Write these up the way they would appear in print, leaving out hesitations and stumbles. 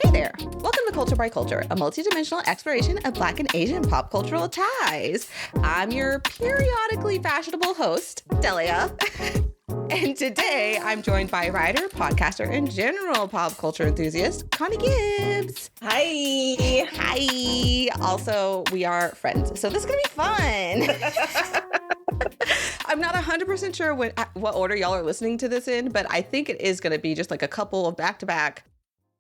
Hey there! Welcome to Culture by Culture, a multidimensional exploration of Black and Asian pop cultural ties. I'm your periodically fashionable host, Delia. And today I'm joined by writer, podcaster, and general pop culture enthusiast, Connie Gibbs. Hi. Hi. Also, we are friends, so this is going to be fun. I'm not 100% sure what order y'all are listening to this in, but I think it is going to be just like a couple of back-to-back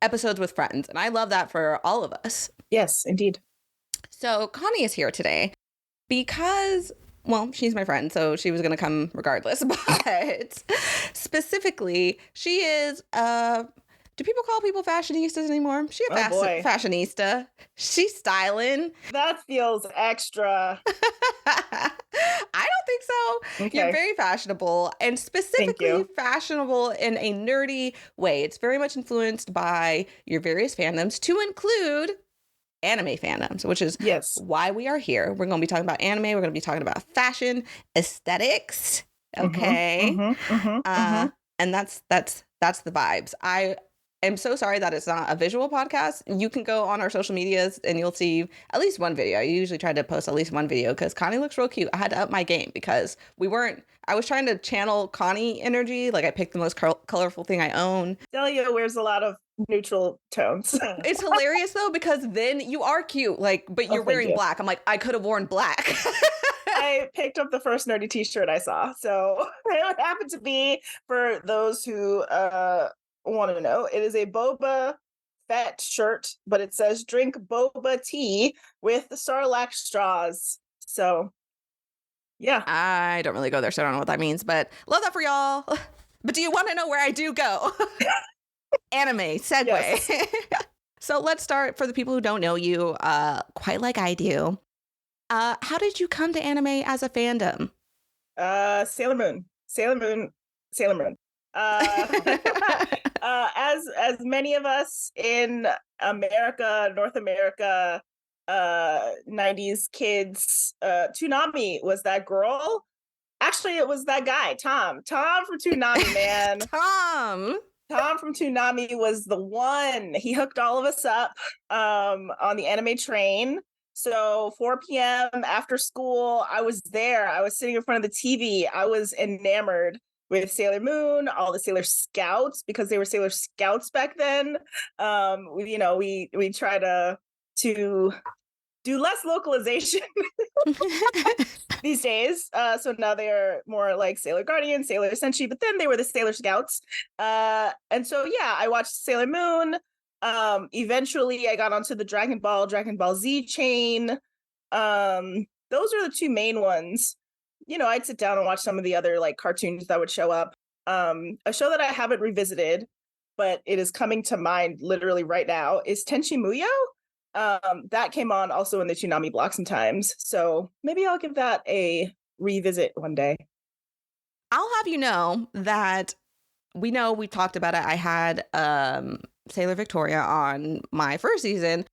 episodes with friends. And I love that for all of us. Yes, indeed. So Connie is here today because, well, she's my friend, so she was going to come regardless. But specifically, she is, do people call people fashionistas anymore? She's a fashionista. She's styling. That feels extra. I don't think so. Okay. You're very fashionable, and specifically fashionable in a nerdy way. It's very much influenced by your various fandoms, to include anime fandoms, which is why we are here. We're going to be talking about anime. We're going to be talking about fashion, aesthetics. Okay. And that's the vibes. I'm so sorry that it's not a visual podcast. You can go on our social medias and you'll see at least one video. I usually try to post at least one video because Connie looks real cute. I had to up my game because I was trying to channel Connie energy. Like I picked the most colorful thing I own. Delia wears a lot of neutral tones. It's hilarious though, because then you are cute, but you're wearing black. I'm like, I could have worn black. I picked up the first nerdy t-shirt I saw. So it happened to be, for those who, want to know, it is a Boba Fett shirt, but it says drink boba tea with the Sarlacc straws. So yeah, I don't really go there, so I don't know what that means, but love that for y'all. But do you want to know where I do go? Anime segue. Yes. So let's start, for the people who don't know you quite like I do. How did you come to anime as a fandom? Sailor Moon. As many of us in America, North America, 90s kids, Toonami was that girl. Actually, it was that guy, Tom from Toonami, man. Tom from Toonami was the one. He hooked all of us up on the anime train. So 4 p.m. after school, I was there. I was sitting in front of the TV. I was enamored with Sailor Moon, all the Sailor Scouts, because they were Sailor Scouts back then. We try to do less localization these days. So now they are more like Sailor Guardian, Sailor Senshi, but then they were the Sailor Scouts. And so, yeah, I watched Sailor Moon. Eventually I got onto the Dragon Ball Z chain. Those are the two main ones. I'd sit down and watch some of the other cartoons that would show up. A show that I haven't revisited, but it is coming to mind literally right now, is Tenchi Muyo. That came on also in the Toonami blocks and times. So maybe I'll give that a revisit one day. I'll have you know that we talked about it. I had Sailor Victoria on my first season.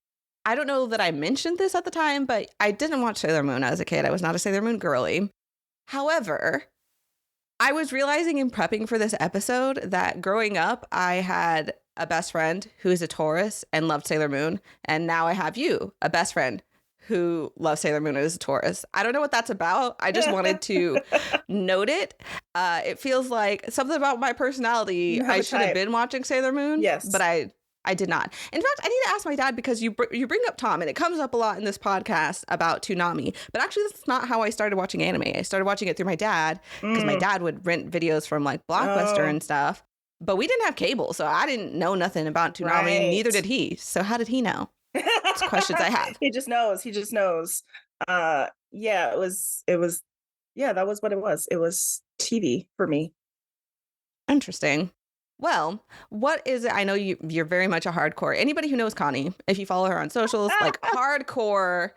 I don't know that I mentioned this at the time, but I didn't watch Sailor Moon as a kid. I was not a Sailor Moon girly. However, I was realizing in prepping for this episode that growing up, I had a best friend who is a Taurus and loved Sailor Moon. And now I have you, a best friend who loves Sailor Moon and is a Taurus. I don't know what that's about. I just wanted to note it. It feels like something about my personality. I should have been watching Sailor Moon. Yes. But I did not. In fact, I need to ask my dad, because you bring up Tom, and it comes up a lot in this podcast about Toonami. But actually, that's not how I started watching anime. I started watching it through my dad, because my dad would rent videos from Blockbuster and stuff. But we didn't have cable, so I didn't know nothing about Toonami, and neither did he. So how did he know? That's questions I have. He just knows. Yeah, it was. Yeah, that was what it was. It was TV for me. Interesting. Well, what is it? I know you're very much a hardcore. Anybody who knows Connie, if you follow her on socials, hardcore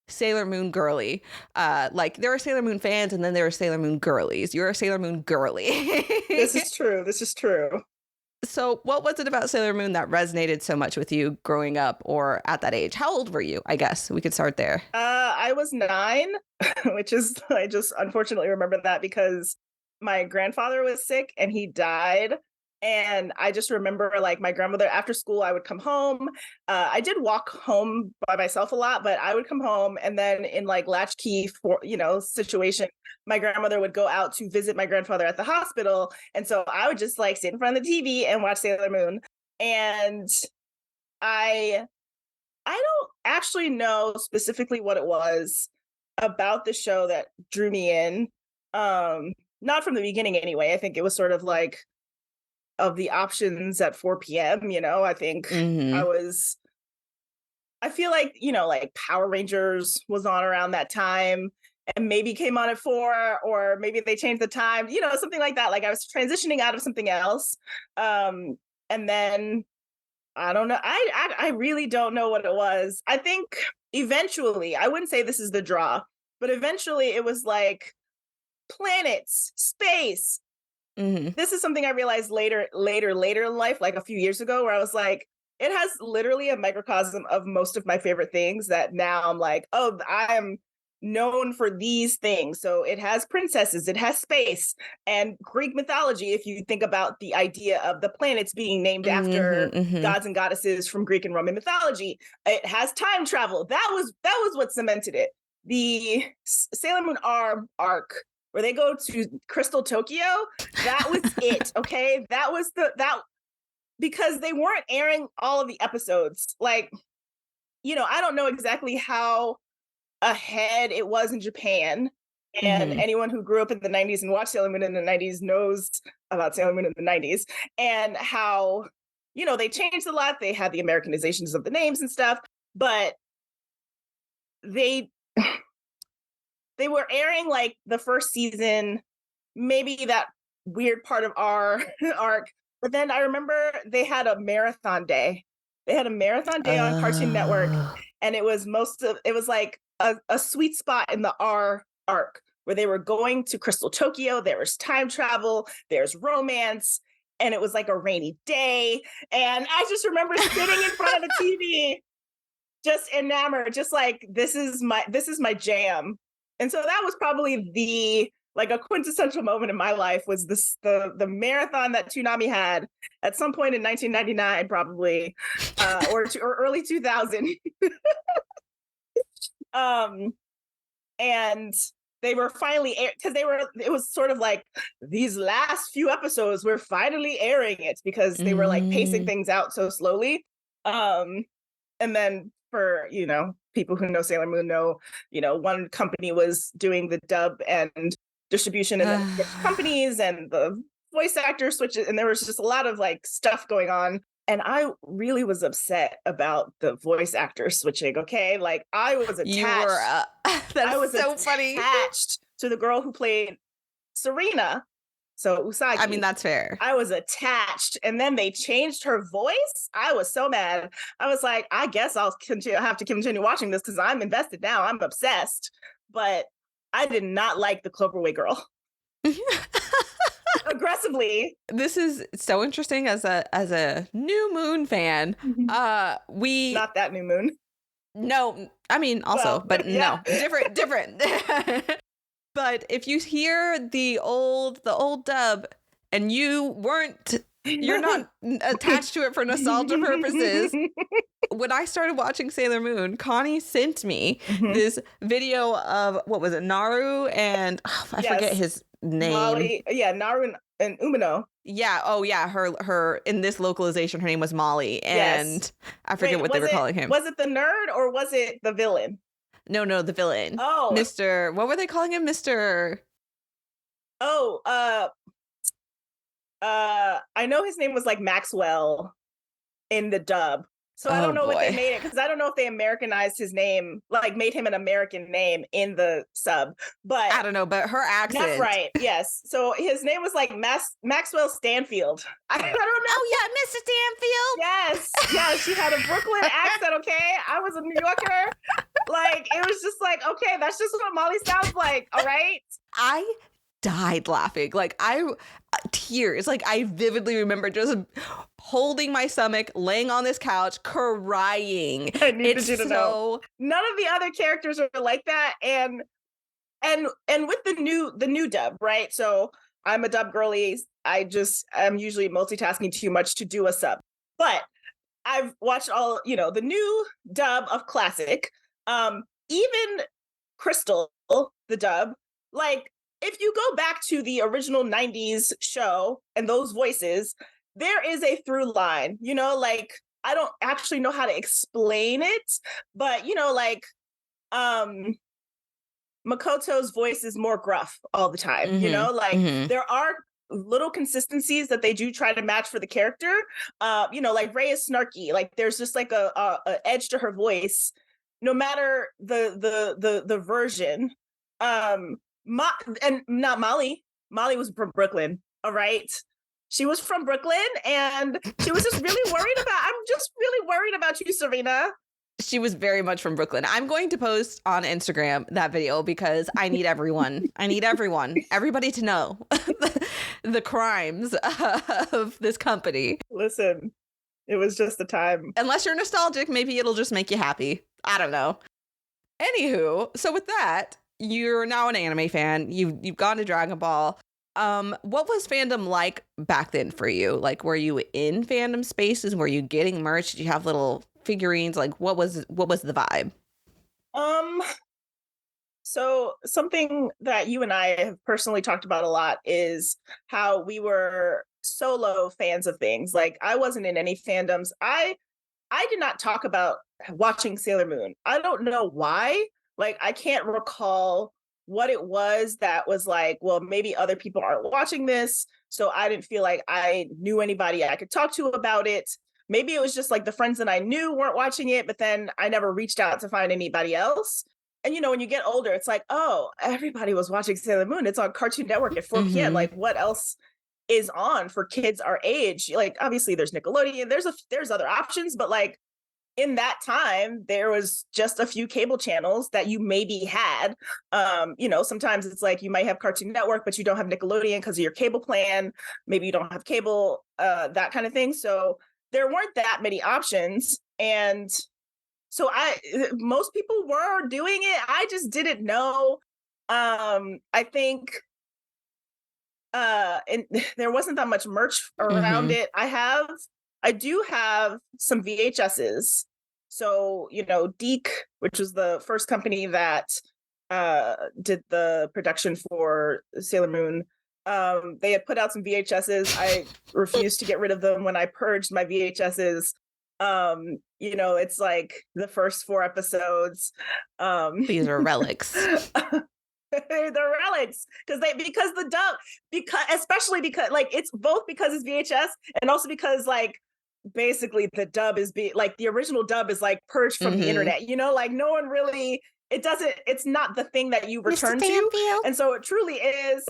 Sailor Moon girly. There are Sailor Moon fans, and then there are Sailor Moon girlies. You're a Sailor Moon girly. This is true. So what was it about Sailor Moon that resonated so much with you growing up or at that age? How old were you? I guess we could start there. I was 9, which is, I just unfortunately remember that because my grandfather was sick and he died And I just remember like my grandmother after school, I would come home. I did walk home by myself a lot, but I would come home and then in like latchkey for, situation, my grandmother would go out to visit my grandfather at the hospital. And so I would just like sit in front of the TV and watch Sailor Moon. And I I don't actually know specifically what it was about the show that drew me in. Not from the beginning anyway. I think it was sort of like of the options at 4 p.m., I think I Mm-hmm. was I feel like, like Power Rangers was on around that time and maybe came on at 4 or maybe they changed the time, something like that. Like I was transitioning out of something else. And then I don't know. I really don't know what it was. I think eventually, I wouldn't say this is the draw, but eventually it was like planets, space. Mm-hmm. This is something I realized later in life, like a few years ago, where I was like, it has literally a microcosm of most of my favorite things that now I'm like, oh, I am known for these things. So it has princesses, it has space and Greek mythology. If you think about the idea of the planets being named after Mm-hmm. Mm-hmm. gods and goddesses from Greek and Roman mythology, it has time travel. That was what cemented it. The Sailor Moon arc where they go to Crystal Tokyo, that was it. Okay, that was that because they weren't airing all of the episodes. Like, I don't know exactly how ahead it was in Japan. And Mm-hmm. anyone who grew up in the 90s and watched Sailor Moon in the 90s knows about Sailor Moon in the 90s and how, they changed a lot. They had the Americanizations of the names and stuff, but they they were airing like the first season, maybe that weird part of our arc. But then I remember they had a marathon day. They had a marathon day on Cartoon Network, Oh. and it was like a sweet spot in the R arc where they were going to Crystal Tokyo. There was time travel, there's romance, and it was like a rainy day. And I just remember sitting in front of the TV, just enamored, just like this is my jam. And so that was probably the like a quintessential moment in my life was this the marathon that Toonami had at some point in 1999 probably or early 2000. um and they were finally because it was sort of like these last few episodes we're finally airing it because they were like pacing Mm. things out so slowly. And then for people who know Sailor Moon know, one company was doing the dub and distribution and then it switched companies and the voice actors switches and there was just a lot of like stuff going on. And I really was upset about the voice actors switching. Okay. Like I was You were attached. I that's was so funny. attached to the girl who played Serena. So I mean, Usagi. that's fair. I was attached, and then they changed her voice. I was so mad. I was like, I guess have to continue watching this because I'm invested now. I'm obsessed. But I did not like the Cloverway girl aggressively. This is so interesting as a New Moon fan. We Not that new moon. no, I mean also, Well, but yeah. no, different. But if you hear the old dub and you're not attached to it for nostalgia purposes. When I started watching Sailor Moon, Connie sent me this video of what was it, Naru and I forget his name. Molly, yeah, Naru and Umino. Yeah, oh yeah, her in this localization her name was Molly and Yes. I forget Wait, what they were calling him. Was it the nerd or was it the villain? No, the villain. Oh. Mr. What were they calling him? Mr. Oh, I know his name was like Maxwell in the dub. So I don't know what they made it because I don't know if they Americanized his name, like made him an American name in the sub. But I don't know, but her accent. That's right. Yes. So his name was like Maxwell Stanfield. I don't know. Oh yeah, Mr. Stanfield. Yes. She had a Brooklyn accent. Okay, I was a New Yorker. Like it was just like, okay, that's just what Molly sounds like. All right. I died laughing. Like tears. Like I vividly remember just holding my stomach, laying on this couch, crying. I needed you to know. None of the other characters are like that, and with the new dub, right? So I'm a dub girly. I'm usually multitasking too much to do a sub. But I've watched all, the new dub of classic. Even Crystal, the dub, like if you go back to the original 90s show and those voices, there is a through line, like I don't actually know how to explain it, but um Makoto's voice is more gruff all the time, like Mm-hmm. there are little consistencies that they do try to match for the character. Like Rei is snarky, like there's just like a edge to her voice, no matter the version. And not Molly. Molly was from Brooklyn, all right? She was from Brooklyn and she was just really worried about, I'm just really worried about you, Serena. She was very much from Brooklyn. I'm going to post on Instagram that video because I need everyone. Everybody to know the crimes of this company. Listen, it was just the time. Unless you're nostalgic, maybe it'll just make you happy. I don't know. Anywho, so with that, you're now an anime fan. You've gone to Dragon Ball. What was fandom like back then for you? Like, were you in fandom spaces? Were you getting merch? Did you have little figurines? Like, what was the vibe? So something that you and I have personally talked about a lot is how we were solo fans of things. Like I wasn't in any fandoms. I did not talk about watching Sailor Moon. I don't know why. Like I can't recall what it was that was like, well, maybe other people aren't watching this, so I didn't feel like I knew anybody I could talk to about it. Maybe it was just like the friends that I knew weren't watching it, but then I never reached out to find anybody else. And when you get older, it's like, oh, everybody was watching Sailor Moon. It's on Cartoon Network at 4 p.m. Like, what else is on for kids our age? Like, obviously, there's Nickelodeon. There's other options, but like in that time, there was just a few cable channels that you maybe had. Sometimes it's like you might have Cartoon Network, but you don't have Nickelodeon because of your cable plan. Maybe you don't have cable, that kind of thing. So there weren't that many options, and so most people were doing it. I just didn't know. I think and there wasn't that much merch around it. I do have some VHSs. So, Deke, which was the first company that did the production for Sailor Moon, they had put out some VHSs. I refused to get rid of them when I purged my VHSs. It's like the first 4 episodes. These are relics. They're relics especially because like it's both because it's VHS and also because like basically the dub is like the original dub is like purged from the internet, like no one really, it's not the thing that you return to. And so it truly is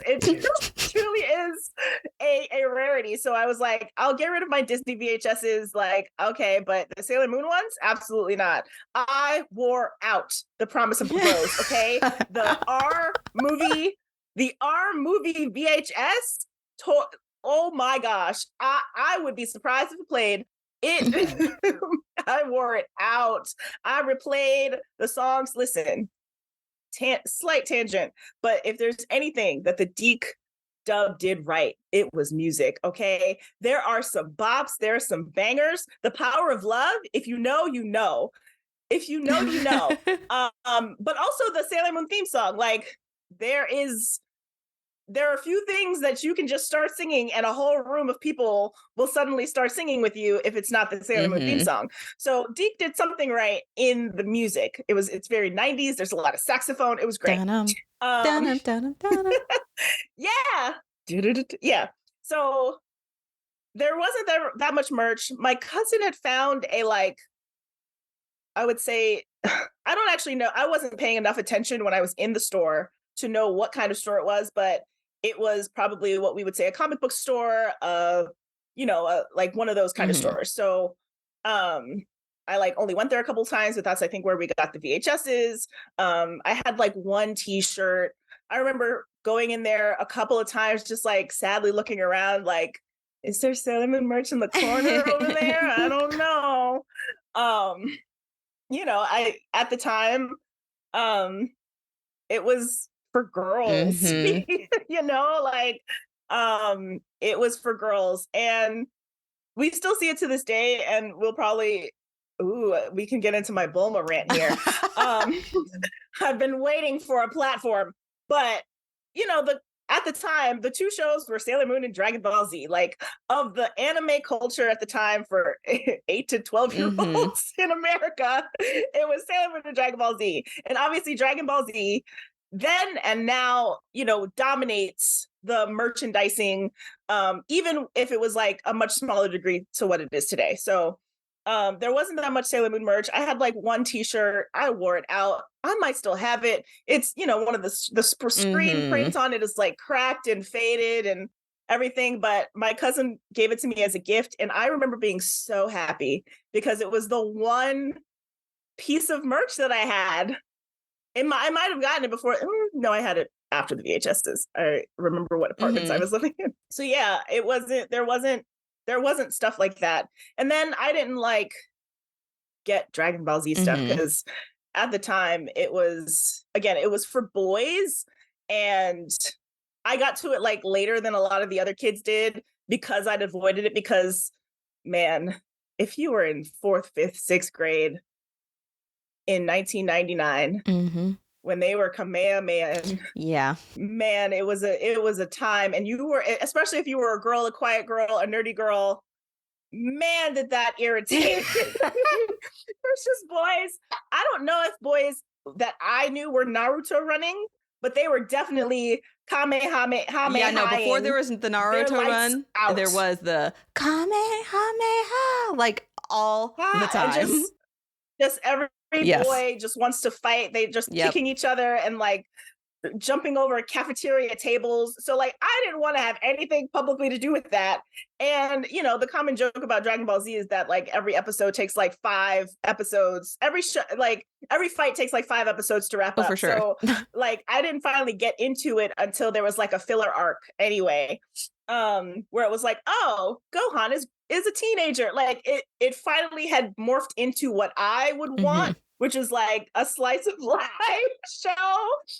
a rarity. So I was like, I'll get rid of my Disney VHSs, like, okay, but the Sailor Moon ones, absolutely not. I wore out The Promise of the Rose, okay? The R movie VHS, oh my gosh, I would be surprised if it played it. I wore it out. I replayed the songs. Listen, slight tangent, but if there's anything that the Deke dub did right, it was music. Okay, there are some bops, there are some bangers. The Power of Love. If you know, you know. If you know, you know. But also the Sailor Moon theme song. Like there are a few things that you can just start singing and a whole room of people will suddenly start singing with you if it's not the Sailor Moon theme song. So Deke did something right in the music. It's very 90s. There's a lot of saxophone. It was great. Yeah. Yeah. So there wasn't that much merch. My cousin had found I would say, I don't actually know. I wasn't paying enough attention when I was in the store to know what kind of store it was, but it was probably what we would say a comic book store, like one of those kind of stores. So I like only went there a couple times, but that's I think where we got the VHSs. I had like one t-shirt. I remember going in there a couple of times, just like sadly looking around, like, is there Sailor Moon merch in the corner over there? I don't know. I at the time, it was for girls, like It was for girls, and we still see it to this day, and we'll probably we can get into my Bulma rant here. Um, I've been waiting for a platform, but you know, the at the time, the two shows were Sailor Moon and Dragon Ball Z. Like, of the anime culture at the time for 8 to 12-year-olds Mm-hmm. in America, it was Sailor Moon and Dragon Ball Z. And obviously Dragon Ball Z then and now, you know, dominates the merchandising, even if it was like a much smaller degree to what it is today. So there wasn't that much Sailor Moon merch. I had like one T-shirt. I wore it out. I might still have it. It's, you know, one of the screen Mm-hmm. print on it is like cracked and faded and everything. But my cousin gave it to me as a gift, and I remember being so happy because it was the one piece of merch that I had. I might have gotten it before. No, I had it after the VHSs. I remember what apartments I Mm-hmm. was living in. So yeah, it wasn't. There wasn't stuff like that. And then I didn't like get Dragon Ball Z stuff Mm-hmm. because at the time it was for boys, and I got to it like later than a lot of the other kids did because I'd avoided it because, man, if you were in 4th, 5th, 6th grade in 1999 Mm-hmm. when they were Kamehameha, Yeah. man, it was a time, and you were, especially if you were a girl, a quiet girl, a nerdy girl, man, did that irritate versus boys. I don't know if boys that I knew were Naruto running, but they were definitely Yeah, no, before Kamehameha there was the their Naruto lights run, out. there was the Kamehameha, like all the And time. just every Yes. boy just wants to fight. They just Yep. kicking each other and like jumping over cafeteria tables. So like I didn't want to have anything publicly to do with that. And you know, the common joke about Dragon Ball Z is that like every episode takes like 5 episodes. Every fight takes like 5 episodes to wrap Oh, for up. sure. So like I didn't finally get into it until there was like a filler arc anyway. Where it was like, oh, Gohan is a teenager. Like it finally had morphed into what I would Mm-hmm. want, which is like a slice of life show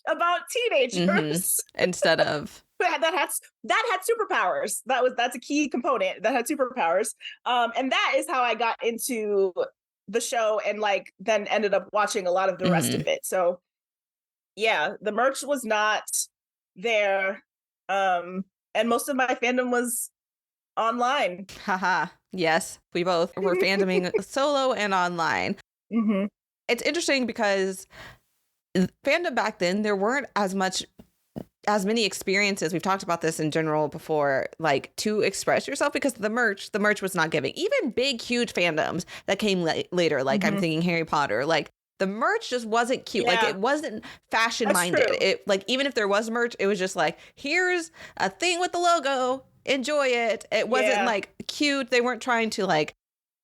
about Mm-hmm. teenagers Instead of that had superpowers. That's a key component that had superpowers. And that is how I got into the show and like then ended up watching a lot of the rest mm-hmm. of it. So yeah, the merch was not there. And most of my fandom was online. Haha. Yes, we both were fandoming solo and online. Hmm. It's interesting because fandom back then, there weren't as many experiences. We've talked about this in general before, like to express yourself because the merch was not giving. Even big, huge fandoms that came later, like I'm thinking Harry Potter, like the merch just wasn't cute. Like Yeah, it wasn't fashion that's minded. true. It like even if there was merch, it was just like, here's a thing with the logo, enjoy it. It wasn't Yeah. like cute. They weren't trying to like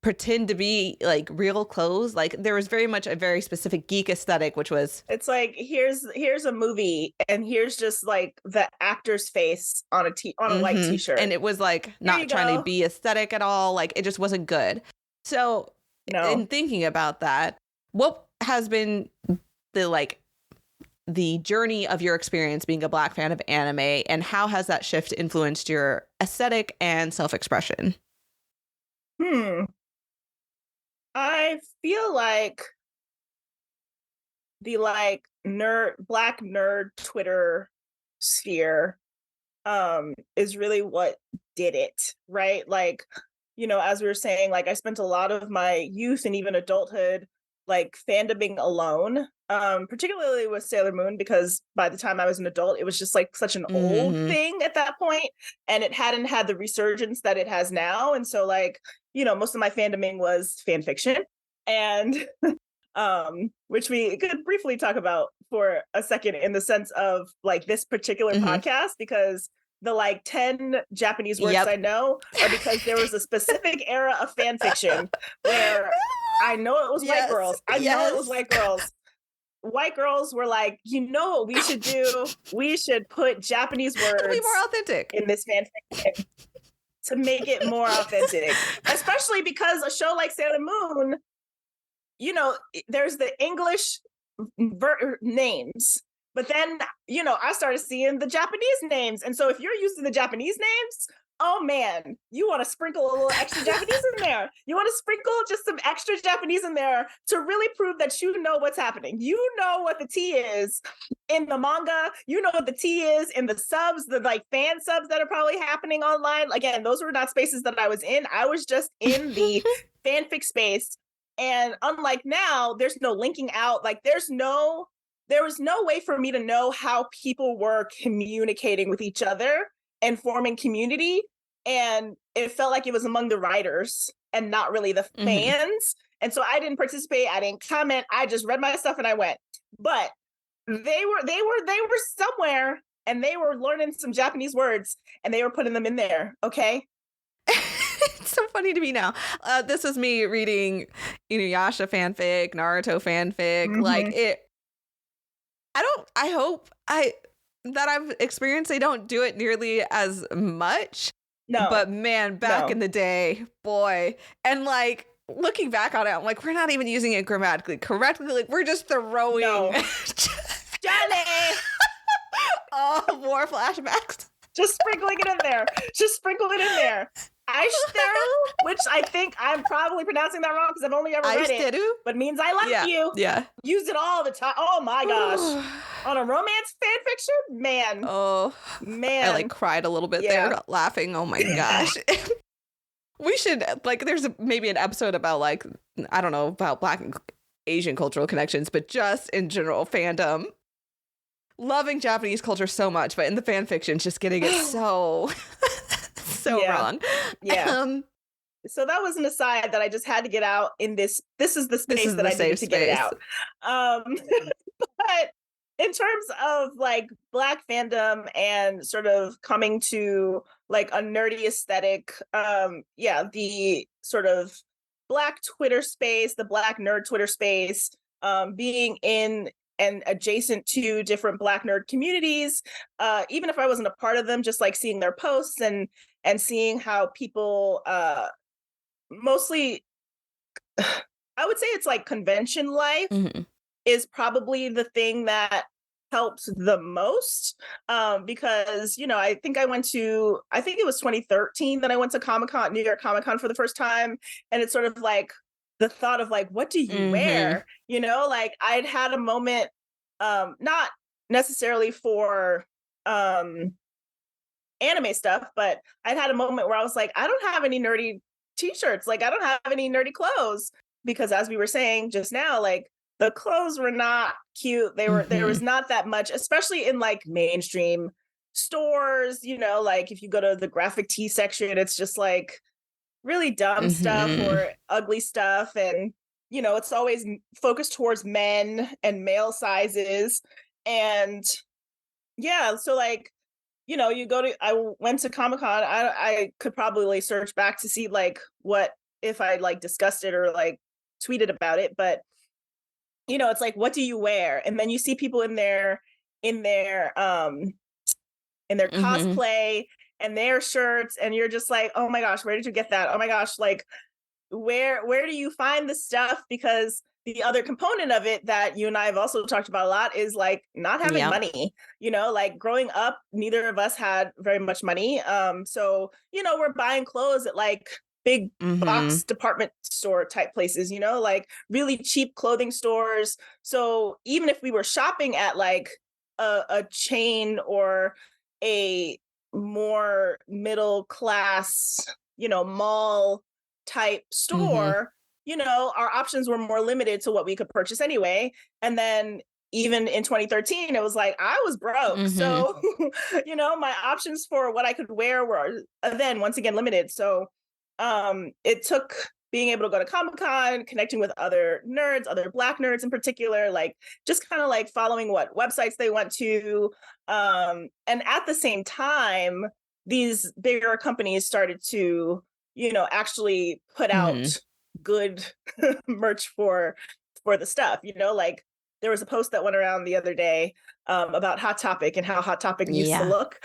pretend to be like real clothes. Like there was very much a very specific geek aesthetic, which was It's like here's a movie and here's just like the actor's face on a white t-shirt. and it was like Here you not trying to go. be aesthetic at all. Like it just wasn't good. So in No. thinking about that, what has been the like the journey of your experience being a Black fan of anime, and how has that shift influenced your aesthetic and self-expression? Hmm. I feel like the like black nerd Twitter sphere is really what did it, right? Like, you know, as we were saying, like I spent a lot of my youth and even adulthood like fandoming alone, particularly with Sailor Moon, because by the time I was an adult, it was just like such an old Mm-hmm. thing at that point, and it hadn't had the resurgence that it has now. And so like, you know, most of my fandoming was fan fiction. And which we could briefly talk about for a second in the sense of like this particular Mm-hmm. podcast, because the like 10 Japanese words I Yep. know are because there was a specific era of fan fiction where I know it was white Yes. girls. I know it was Yes. white girls. White girls were like, you know what we should do? We should put Japanese To be more words authentic. in this fan fiction to make it more authentic. Especially because a show like Sailor Moon, you know, there's the English names, But then, I started seeing the Japanese names. And so if you're using the Japanese names, oh man, you want to sprinkle a little extra Japanese in there. You want to sprinkle just some extra Japanese in there to really prove that you know what's happening. You know what the tea is in the manga. You know what the tea is in the subs, the like fan subs that are probably happening online. Again, those were not spaces that I was in. I was just in the fanfic space. And unlike now, there's no linking out. Like there was no way for me to know how people were communicating with each other and forming community. And it felt like it was among the writers and not really the fans. And so I didn't participate. I didn't comment. I just read my stuff and I went. But they were somewhere and they were learning some Japanese words and they were putting them in there. Okay. It's so funny to me now. This is me reading Inuyasha fanfic, Naruto fanfic. Like it. I hope that I've experienced they don't do it nearly as much. No. But man, back in the day, boy. And like looking back on it, I'm like, we're not even using it grammatically correctly. Like we're just throwing Johnny more flashbacks. Just sprinkling it in there. Just sprinkle it in there. Aishiteru, which I think I'm probably pronouncing that wrong because I've only ever read it, but means I like you. Yeah. Use it all the time. Oh my gosh. On a romance fan fiction? Man. Oh. Man. I like cried a little bit there laughing. Oh my gosh. We should, like, there's maybe an episode about, like, I don't know, about Black and Asian cultural connections, but just in general fandom. Loving Japanese culture so much, but in the fan fiction, just getting it so wrong. Yeah. So that was an aside that I just had to get out in this. This is the space that I needed to get it out. But in terms of like Black fandom and sort of coming to like a nerdy aesthetic, the sort of Black Twitter space, the Black nerd Twitter space, being in and adjacent to different Black nerd communities, even if I wasn't a part of them, just like seeing their posts and seeing how people mostly, I would say it's like convention life is probably the thing that helped the most, because, I think it was 2013 that I went to New York Comic-Con for the first time. And it's sort of like the thought of like, what do you wear? Like I'd had a moment, not necessarily for anime stuff, but I'd had a moment where I was like, I don't have any nerdy t-shirts. Like I don't have any nerdy clothes, because as we were saying just now, like the clothes were not cute. There was not that much, especially in like mainstream stores, like if you go to the graphic tee section, it's just like really dumb stuff or ugly stuff. And, it's always focused towards men and male sizes. And yeah, so like, I went to Comic-Con. I could probably search back to see like what, if I like discussed it or like tweeted about it, but it's like, what do you wear? And then you see people in their cosplay and their shirts, and you're just like, oh my gosh, where did you get that? Oh my gosh, like where do you find this stuff? Because the other component of it that you and I have also talked about a lot is like not having money. Like growing up, neither of us had very much money. So we're buying clothes at like big box department store type places, like really cheap clothing stores. So even if we were shopping at like a chain or a more middle class, mall type store, our options were more limited to what we could purchase anyway. And then even in 2013, it was like, I was broke. So, my options for what I could wear were then once again limited. So it took being able to go to Comic-Con, connecting with other nerds, other Black nerds in particular, like just kind of like following what websites they went to. And at the same time, these bigger companies started to, actually put out good merch for the stuff, like there was a post that went around the other day about Hot Topic and how Hot Topic used to look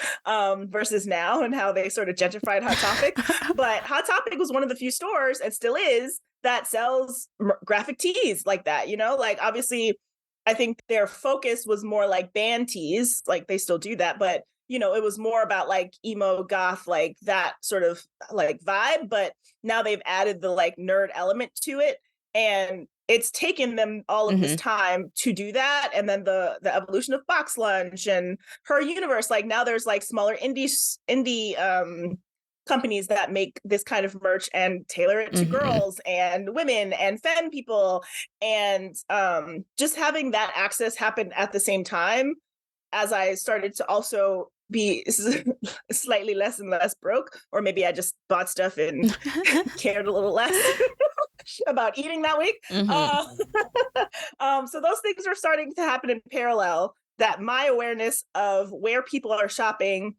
versus now, and how they sort of gentrified Hot Topic. But Hot Topic was one of the few stores, and still is, that sells graphic tees like that. Like obviously I think their focus was more like band tees, like they still do that, but it was more about like emo goth, like that sort of like vibe. But now they've added the like nerd element to it. And it's taken them all of this Mhm. time to do that. And then the evolution of Box Lunch and Her Universe, like now there's like smaller indie companies that make this kind of merch and tailor it to Mhm. girls and women and femme people. And just having that access happen at the same time as I started to also be slightly less and less broke, or maybe I just bought stuff and cared a little less about eating that week. Mhm. Uh, so those things are starting to happen in parallel. That my awareness of where people are shopping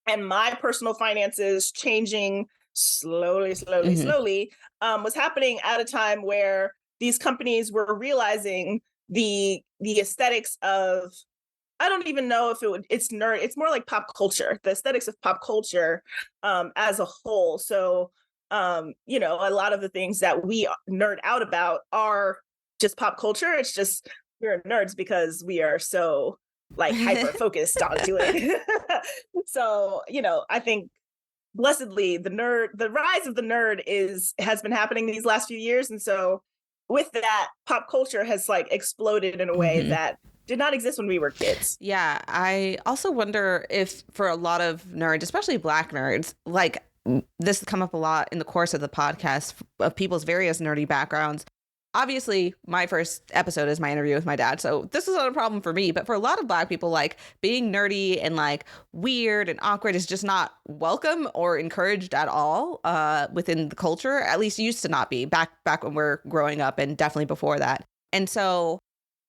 and my personal finances changing slowly, slowly, Mhm. slowly, was happening at a time where these companies were realizing the aesthetics of, I don't even know if it's nerd. It's more like pop culture, the aesthetics of pop culture as a whole. So, a lot of the things that we nerd out about are just pop culture. It's just we're nerds because we are so like hyper focused onto it. So, I think blessedly the rise of the nerd has been happening these last few years. And so with that, pop culture has like exploded in a way Mhm. that did not exist when we were kids. Yeah, I also wonder if for a lot of nerds, especially black nerds, like this has come up a lot in the course of the podcast of people's various nerdy backgrounds. Obviously, my first episode is my interview with my dad, so this is not a problem for me. But for a lot of black people, like being nerdy and like weird and awkward is just not welcome or encouraged at all within the culture. At least used to not be back when we're growing up, and definitely before that. And so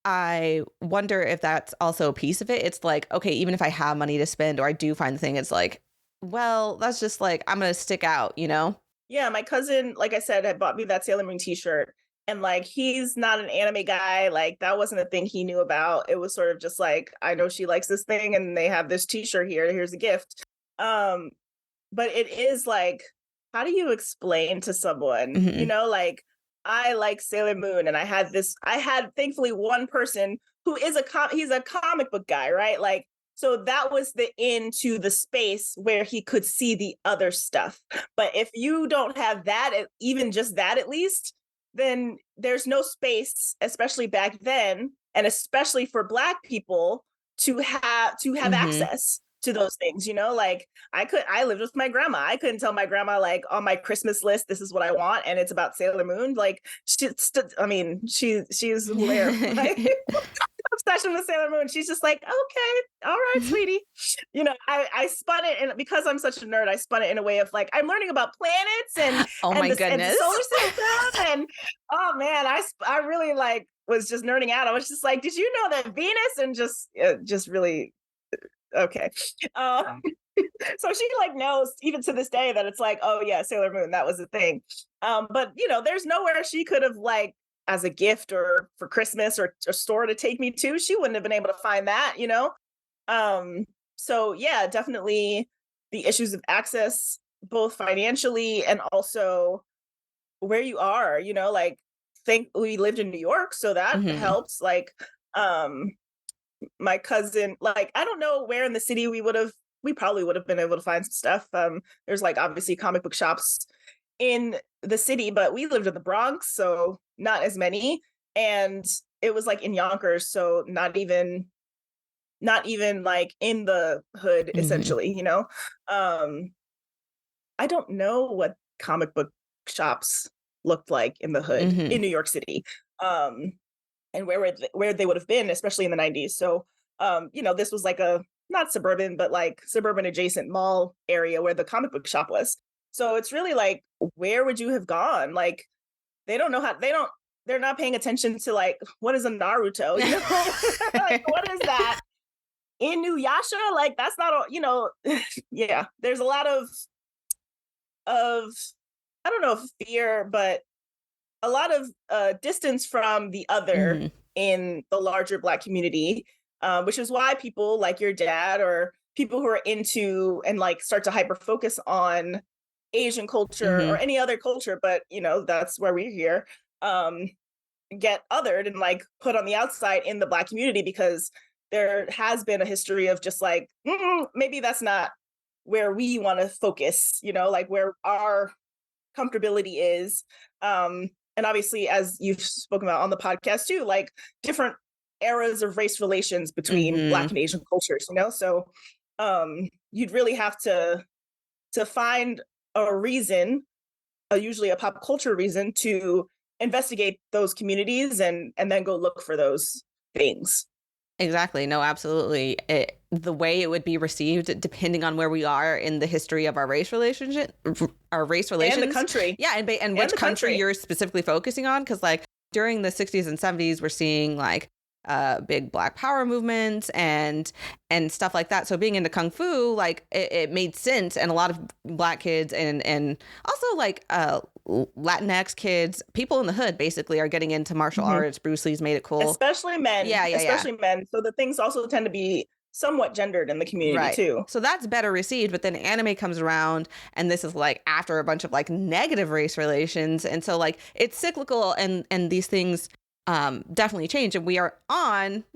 I wonder if that's also a piece of it. It's like, okay, even if I have money to spend or I do find the thing, it's like, well, that's just like, I'm going to stick out, you know? Yeah, my cousin, like I said, had bought me that Sailor Moon t-shirt. And like he's not an anime guy, like that wasn't a thing he knew about. It was sort of just like, I know she likes this thing and they have this t-shirt here. Here's a gift. Um, but it is like, how do you explain to someone, Hmm. like I like Sailor Moon, and I had thankfully one person who is he's a comic book guy, right? Like, so that was the into the space where he could see the other stuff. But if you don't have that, even just that at least, then there's no space, especially back then, and especially for Black people to have Hmm. access to those things. Like I lived with my grandma. I couldn't tell my grandma like on my Christmas list, this is what I want, and it's about Sailor Moon. Like I mean, she's hilarious. Like, obsession with Sailor Moon. She's just like, okay, all right, sweetie. I spun it, and because I'm such a nerd, I spun it in a way of like I'm learning about planets and Oh and my the goodness. solar system, and oh man, I really like was just nerding out. I was just like, did you know that Venus, and just really okay. Um, so she like knows even to this day that it's like, oh yeah, Sailor Moon, that was a thing. But there's nowhere she could have like as a gift or for Christmas or a store to take me to. She wouldn't have been able to find that. Um, so yeah, definitely the issues of access, both financially and also where you are, like think we lived in New York, so that Hmm. helps. Like um my cousin, like I don't know where in the city we probably would have been able to find some stuff. There's like obviously comic book shops in the city, but we lived in the Bronx, so not as many. And it was like in Yonkers, so not even like in the hood Hmm. essentially. Um I don't know what comic book shops looked like in the hood Hmm. in New York City. Um and where they would have been, especially in the 90s. So, this was like a not suburban, but like suburban adjacent mall area where the comic book shop was. So it's really like, where would you have gone? Like, they don't know how they're not paying attention to like what is a Naruto, like what is that? Inuyasha? Like that's not yeah. There's a lot of I don't know if fear, but a lot of distance from the other Hmm. in the larger Black community, which is why people like your dad or people who are into and like start to hyper focus on Asian culture or Hmm. any other culture, but that's where we're here. Um, get othered and like put on the outside in the Black community, because there has been a history of just like, maybe that's not where we want to focus, like where our comfortability is. And obviously, as you've spoken about on the podcast too, like different eras of race relations between Black and Asian cultures, so you'd really have to find a reason, usually a pop culture reason, to investigate those communities and then go look for those things. Exactly. No, absolutely. The way it would be received, depending on where we are in the history of our race relations, and the country, and which country you're specifically focusing on, because like during the 60s and 70s, we're seeing like big Black Power movements and stuff like that. So being into kung fu, like it made sense, and a lot of Black kids and also like Latinx kids, people in the hood, basically are getting into martial arts. Bruce Lee's made it cool, especially men. Especially men. So the things also tend to be somewhat gendered in the community too. So that's better received. But then anime comes around, and this is like after a bunch of like negative race relations, and so like it's cyclical, and these things definitely change, and we are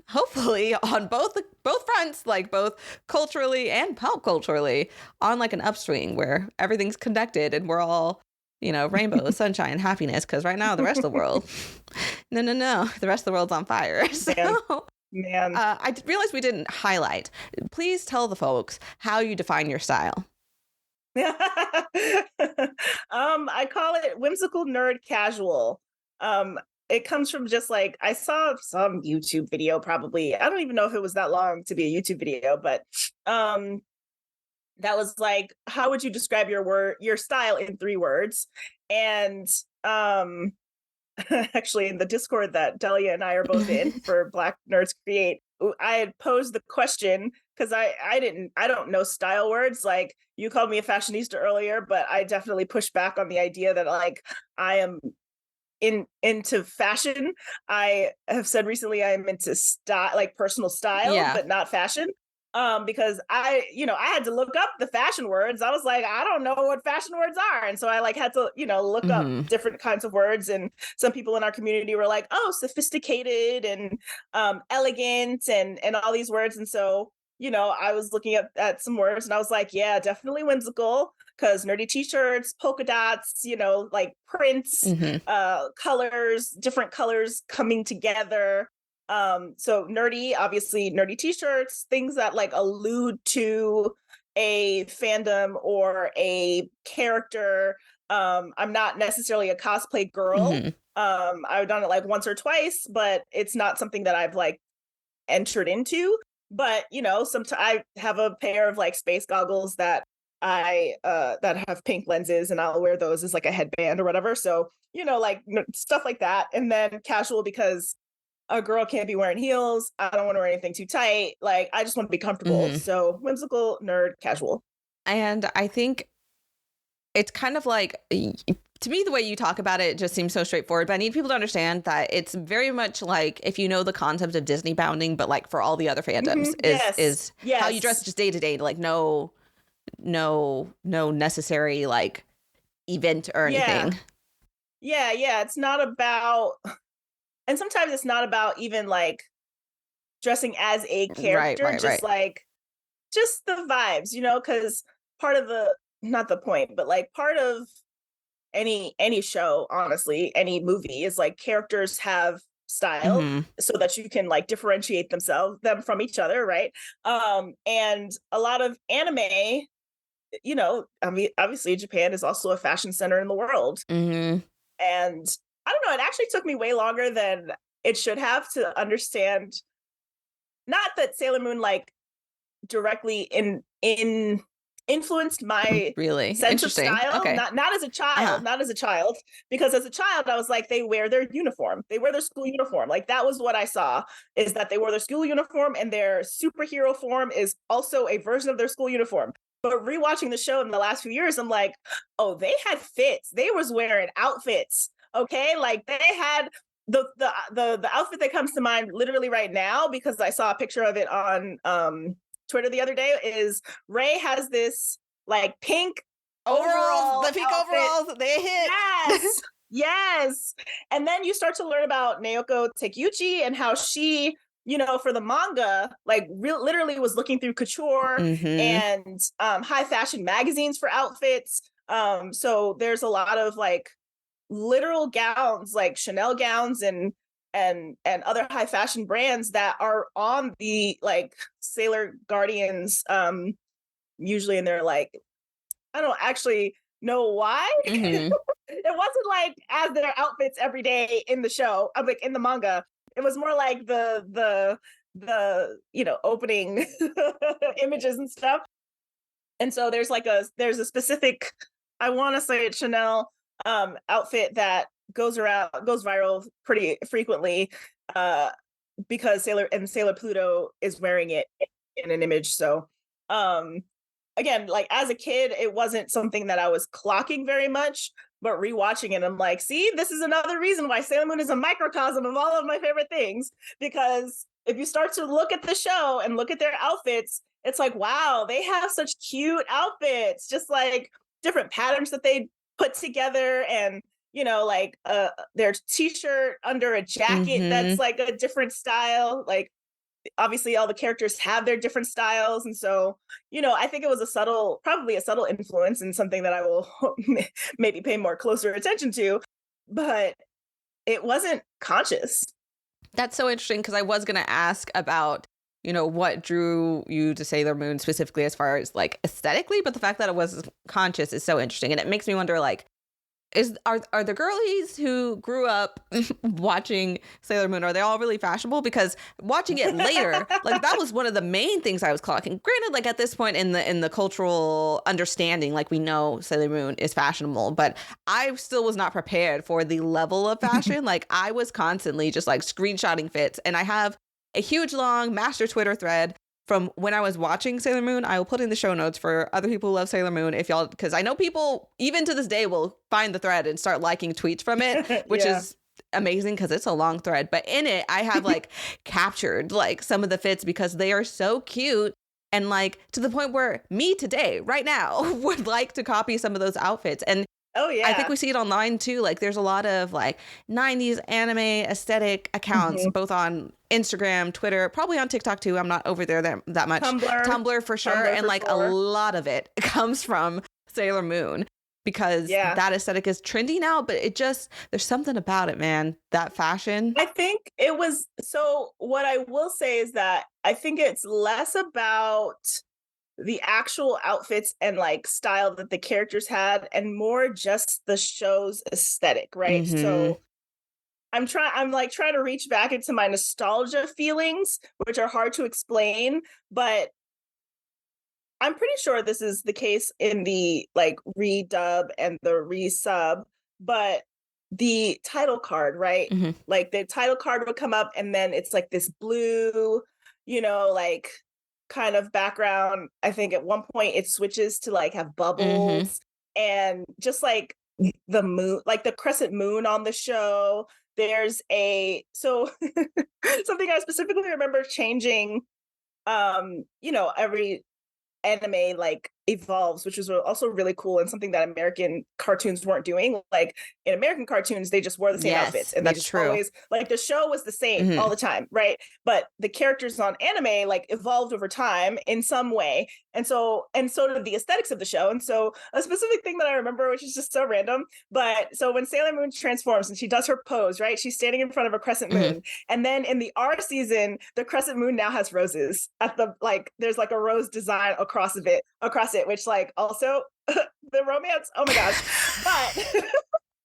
hopefully on both fronts, like both culturally and pop culturally, on like an upswing where everything's connected and we're all, rainbow, sunshine, happiness. Because right now the rest of the world, no, the rest of the world's on fire. So, man, I realized we didn't highlight. Please tell the folks how you define your style. I call it whimsical nerd casual. It comes from just like, I saw some YouTube video, probably, I don't even know if it was that long to be a YouTube video, but that was like, how would you describe your style in 3 words? And actually in the Discord that Delia and I are both in for Black Nerds Create, I had posed the question, because I don't know style words. Like, you called me a fashionista earlier, but I definitely push back on the idea that like I am into fashion. I have said recently I'm into style, like personal style, but not fashion. Because I had to look up the fashion words. I was like, I don't know what fashion words are. And so I like had to, look up different kinds of words. And some people in our community were like, oh, sophisticated and elegant and all these words. And so, I was looking at some words, and I was like, yeah, definitely whimsical, because nerdy t-shirts, polka dots, like prints, colors, different colors coming together. So nerdy, obviously nerdy t-shirts, things that like allude to a fandom or a character. I'm not necessarily a cosplay girl. I've done it like once or twice, but it's not something that I've like entered into. But sometimes I have a pair of like space goggles that that have pink lenses, and I'll wear those as like a headband or whatever. So like stuff like that. And then casual, because a girl can't be wearing heels. I don't want to wear anything too tight. Like, I just want to be comfortable. So whimsical, nerd, casual. And I think it's kind of like, to me, the way you talk about it just seems so straightforward, but I need people to understand that it's very much like, if you know the concept of Disney bounding, but like for all the other fandoms, is how you dress just day to day, like no necessary like event or anything. Yeah. It's not about, and sometimes it's not about even like dressing as a character, like just the vibes, because part of not the point, but like part of any show, honestly, any movie, is like characters have style, so that you can like differentiate them from each other, right? And a lot of anime, I mean, obviously Japan is also a fashion center in the world. And I don't know, it actually took me way longer than it should have to understand, not that Sailor Moon like directly influenced my sense of style. Okay. Not as a child, because as a child I was like, they wear their school uniform. Like, that was what I saw, is that they wore their school uniform, and their superhero form is also a version of their school uniform. But rewatching the show in the last few years, I'm like, oh, they had fits. They was wearing outfits. Okay, like they had the outfit that comes to mind literally right now, because I saw a picture of it on Twitter the other day, is Rey has this like pink overalls, the pink outfit. overalls, they hit. Yes. Yes. And then you start to learn about Naoko Takeuchi and how she, for the manga, like literally was looking through couture Mm-hmm. and high fashion magazines for outfits. So there's a lot of like literal gowns, like Chanel gowns and other high fashion brands that are on the like Sailor Guardians, usually in their like, I don't actually know why. Mm-hmm. It wasn't like as their outfits every day in the show, like in the manga. It was more like the opening images and stuff. And so there's a specific, I want to say it's Chanel outfit that goes viral pretty frequently, uh because Sailor Pluto is wearing it in an image. So um again, like as a kid, it wasn't something that I was clocking very much, but rewatching it, I'm like, see, this is another reason why Sailor Moon is a microcosm of all of my favorite things. Because if you start to look at the show and look at their outfits, it's like, wow, they have such cute outfits, just like different patterns that they put together, and like their t-shirt under a jacket that's Mm-hmm. like a different style. Like obviously all the characters have their different styles, and so I think it was probably a subtle influence, and something that I will maybe pay more closer attention to, but it wasn't conscious. That's so interesting because I was going to ask about, what drew you to Sailor Moon specifically as far as like aesthetically, but the fact that it was conscious is so interesting. And it makes me wonder, like, are the girlies who grew up watching Sailor Moon, are they all really fashionable? Because watching it later, like that was one of the main things I was clocking. Granted, like at this point in the cultural understanding, like we know Sailor Moon is fashionable, but I still was not prepared for the level of fashion. Like I was constantly just like screenshotting fits, and I have a huge long master Twitter thread from when I was watching Sailor Moon. I will put in the show notes for other people who love Sailor Moon, if y'all, because I know people even to this day will find the thread and start liking tweets from it, which Yeah. is amazing because it's a long thread. But in it, I have like captured like some of the fits because they are so cute. And like to the point where me today, right now, would like to copy some of those outfits. And Oh I think yeah. we see it online too. Like there's a lot of like 90s anime aesthetic accounts, Mhm. both on Instagram, Twitter, probably on TikTok too. I'm not over there that much. Tumblr. Tumblr for sure. Tumblr And for like a sure. lot of it comes from Sailor Moon because Yeah. that aesthetic is trendy now, but there's something about it, man. That fashion. I think it was, so what I will say is that I think it's less about the actual outfits and like style that the characters had, and more just the show's aesthetic, right? Mm-hmm. So I'm like trying to reach back into my nostalgia feelings, which are hard to explain, but I'm pretty sure this is the case in the like redub and the resub, but the title card, right? Mm-hmm. Like the title card would come up, and then it's like this blue, like kind of background. I think at one point it switches to like have Mm-hmm. bubbles, and just like the moon, like the crescent moon on the show. There's so something I specifically remember changing, every anime like evolves, which is also really cool, and something that American cartoons weren't doing. Like in American cartoons, they just wore the same outfits, Yes, and they that's just true. always, like, the show was the same all Mm-hmm. the time, right? But the characters on anime like evolved over time in some way, and so did the aesthetics of the show. And so a specific thing that I remember, which is just so random, but so when Sailor Moon transforms and she does her pose, right? She's standing in front of a crescent Mm-hmm. moon, and then in the R season, the crescent moon now has roses at the, like, there's like a rose design across it, which like also the romance. Oh my gosh. But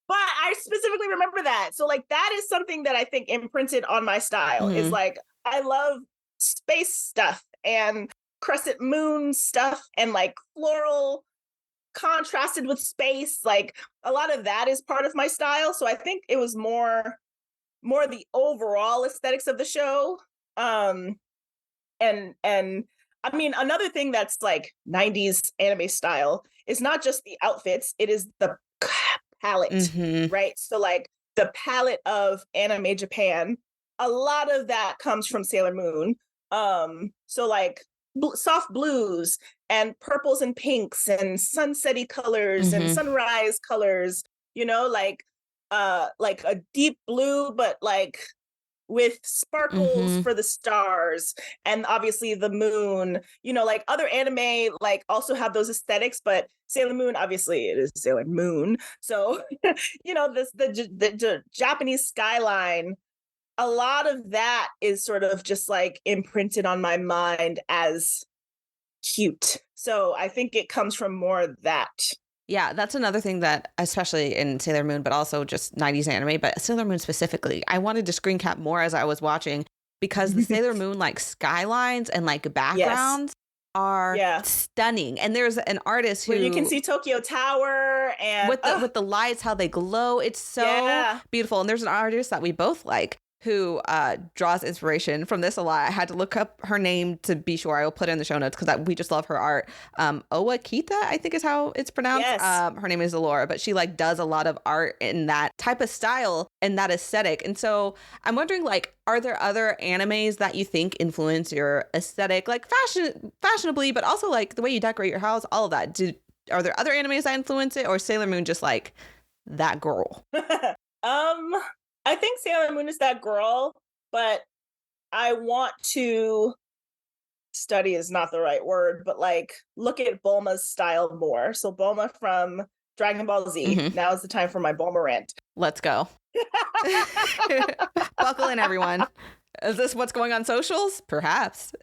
but I specifically remember that. So like that is something that I think imprinted on my style, is Mm-hmm. like I love space stuff and crescent moon stuff and like floral contrasted with space. Like a lot of that is part of my style. So I think it was more the overall aesthetics of the show. And I mean, another thing that's like 90s anime style is not just the outfits, it is the palette, Mm-hmm. right? So like the palette of anime Japan, a lot of that comes from Sailor Moon. So like soft blues and purples and pinks and sunsetty colors and Mm-hmm. sunrise colors, like like a deep blue, but like with sparkles Mm-hmm. for the stars and obviously the moon, you know, like other anime like also have those aesthetics, but Sailor Moon, obviously it is Sailor Moon. So, you know, the Japanese skyline, a lot of that is sort of just like imprinted on my mind as cute. So I think it comes from more of that. Yeah, that's another thing that, especially in Sailor Moon, but also just 90s anime, but Sailor Moon specifically, I wanted to screen cap more as I was watching because the Sailor Moon like skylines and like Yes. backgrounds are Yeah. stunning. And there's an artist Where you can who see Tokyo Tower and with the lights, how they glow, it's so yeah. beautiful. And there's an artist that we both like who draws inspiration from this a lot. I had to look up her name to be sure. I will put it in the show notes because we just love her art. Owa Kita, I think is how it's pronounced. Yes. Her name is Laura, but she like does a lot of art in that type of style and that aesthetic. And so I'm wondering, like, are there other animes that you think influence your aesthetic, like fashionably, but also like the way you decorate your house, all of that? Are there other animes that influence it, or is Sailor Moon just like that girl? I think Sailor Moon is that girl, but I want to study is not the right word, but like look at Bulma's style more. So Bulma from Dragon Ball Z. Mhm. Now is the time for my Bulma rant. Let's go. Buckle in, everyone. Is this what's going on socials? Perhaps.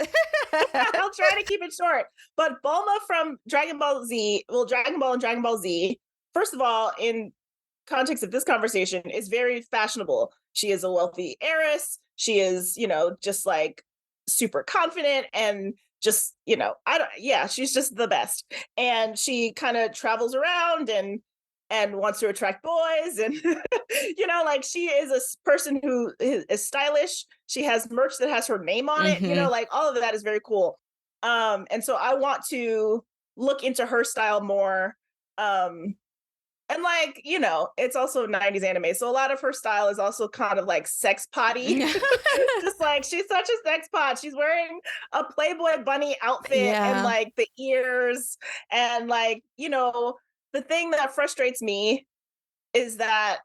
I'll try to keep it short. But Bulma from Dragon Ball Z, well, Dragon Ball and Dragon Ball Z, first of all, in context of this conversation, is very fashionable. She is a wealthy heiress. She is, you know, just like super confident and just, you know, yeah, she's just the best. And she kind of travels around and wants to attract boys and you know, like she is a person who is stylish. She has merch that has her name on it, you know, Mhm. like all of that is very cool. And so I want to look into her style more. And like, you know, it's also 90s anime. So a lot of her style is also kind of like sex potty. Just like she's such a sex pot. She's wearing a Playboy bunny outfit and Yeah. like the ears and like, you know, the thing that frustrates me is that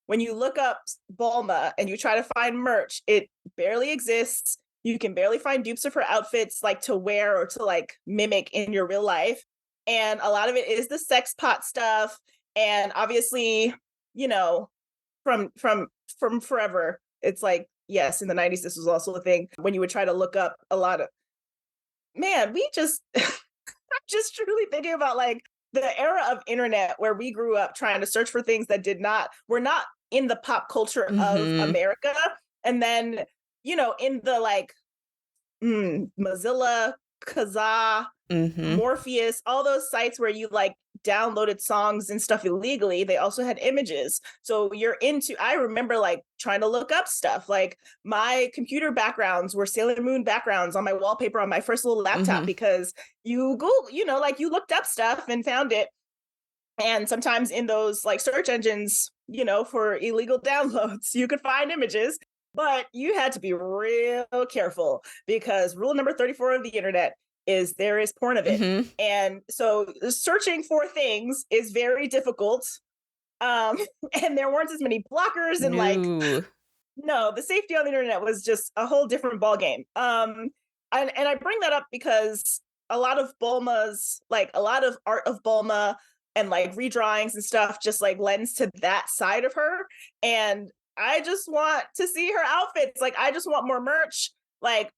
when you look up Bulma and you try to find merch, it barely exists. You can barely find dupes of her outfits like to wear or to like mimic in your real life. And a lot of it is the sex pot stuff. And obviously, you know, from forever, it's like, yes, in the 90s, this was also a thing when you would try to look up a lot of man, we just I'm just truly thinking about like the era of internet where we grew up trying to search for things that were not in the pop culture of Mhm. America. And then, you know, in the like Mozilla, Kazaa, Mhm. Morpheus, all those sites where you like downloaded songs and stuff illegally, they also had images. So I remember like trying to look up stuff. Like my computer backgrounds were Sailor Moon backgrounds on my wallpaper on my first little laptop Mhm. because you Google, you know, like you looked up stuff and found it. And sometimes in those like search engines, you know, for illegal downloads, you could find images, but you had to be real careful because rule number 34 of the internet is there is porn of it. Mhm. And so searching for things is very difficult. Um, and there weren't as many blockers and like, No. no, the safety on the internet was just a whole different ballgame. And I bring that up because a lot of Bulma's, like a lot of art of Bulma and like redrawings and stuff just like lends to that side of her. And I just want to see her outfits. Like I just want more merch. Like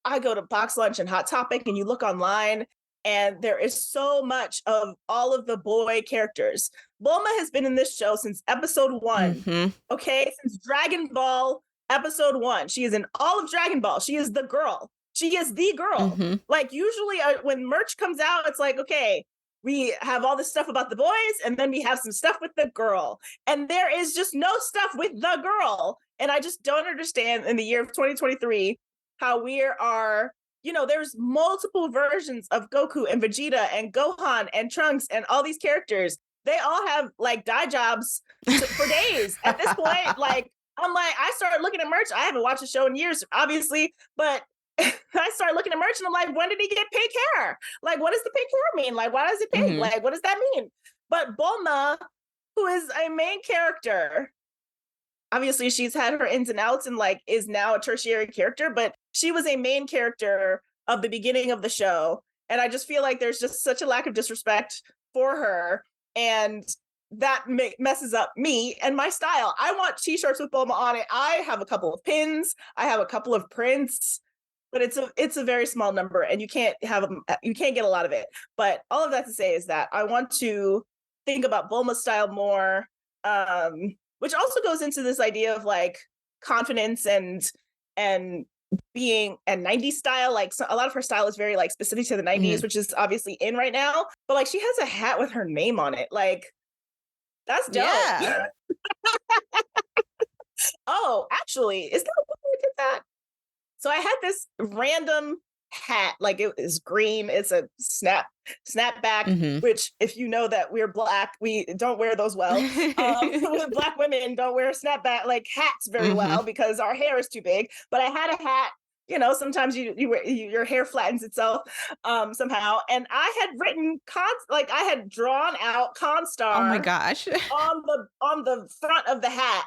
I go to Box Lunch and Hot Topic and you look online and there is so much of all of the boy characters. Bulma has been in this show since episode 1. Mhm. Okay, since Dragon Ball episode 1. She is in all of Dragon Ball. She is the girl. She is the girl. Mhm. Like usually when merch comes out, it's like, okay, we have all this stuff about the boys and then we have some stuff with the girl. And there is just no stuff with the girl. And I just don't understand in the year of 2023 how we are, you know, there's multiple versions of Goku and Vegeta and Gohan and Trunks and all these characters. They all have like dye jobs for days. At this point, like, I'm like, I started looking at merch. I haven't watched the show in years, obviously, but I started looking at merch and I'm like, when did he get pink hair? Like, what does the pink hair mean? Like, why is it pink? Mhm. Like, what does that mean? But Bulma, who is a main character, obviously she's had her ins and outs and like is now a tertiary character, but she was a main character of the beginning of the show. And I just feel like there's just such a lack of disrespect for her. And that messes up me and my style. I want t-shirts with Bulma on it. I have a couple of pins. I have a couple of prints, but it's a very small number, and you can't get a lot of it. But all of that to say is that I want to think about Bulma's style more, which also goes into this idea of like confidence and being a 90s style. Like a lot of her style is very like specific to the 90s, which is obviously in right now. But like she has a hat with her name on it. Like that's dope. Yeah. Oh, actually, is that what we did that? So I had this random hat, like it is green. It's a snapback, which if you know that we're Black, we don't wear those well. Black women don't wear snapback like hats very well because our hair is too big. But I had a hat. You know, sometimes your hair flattens itself somehow. And I had written I had drawn out Constar. Oh my gosh! on the front of the hat.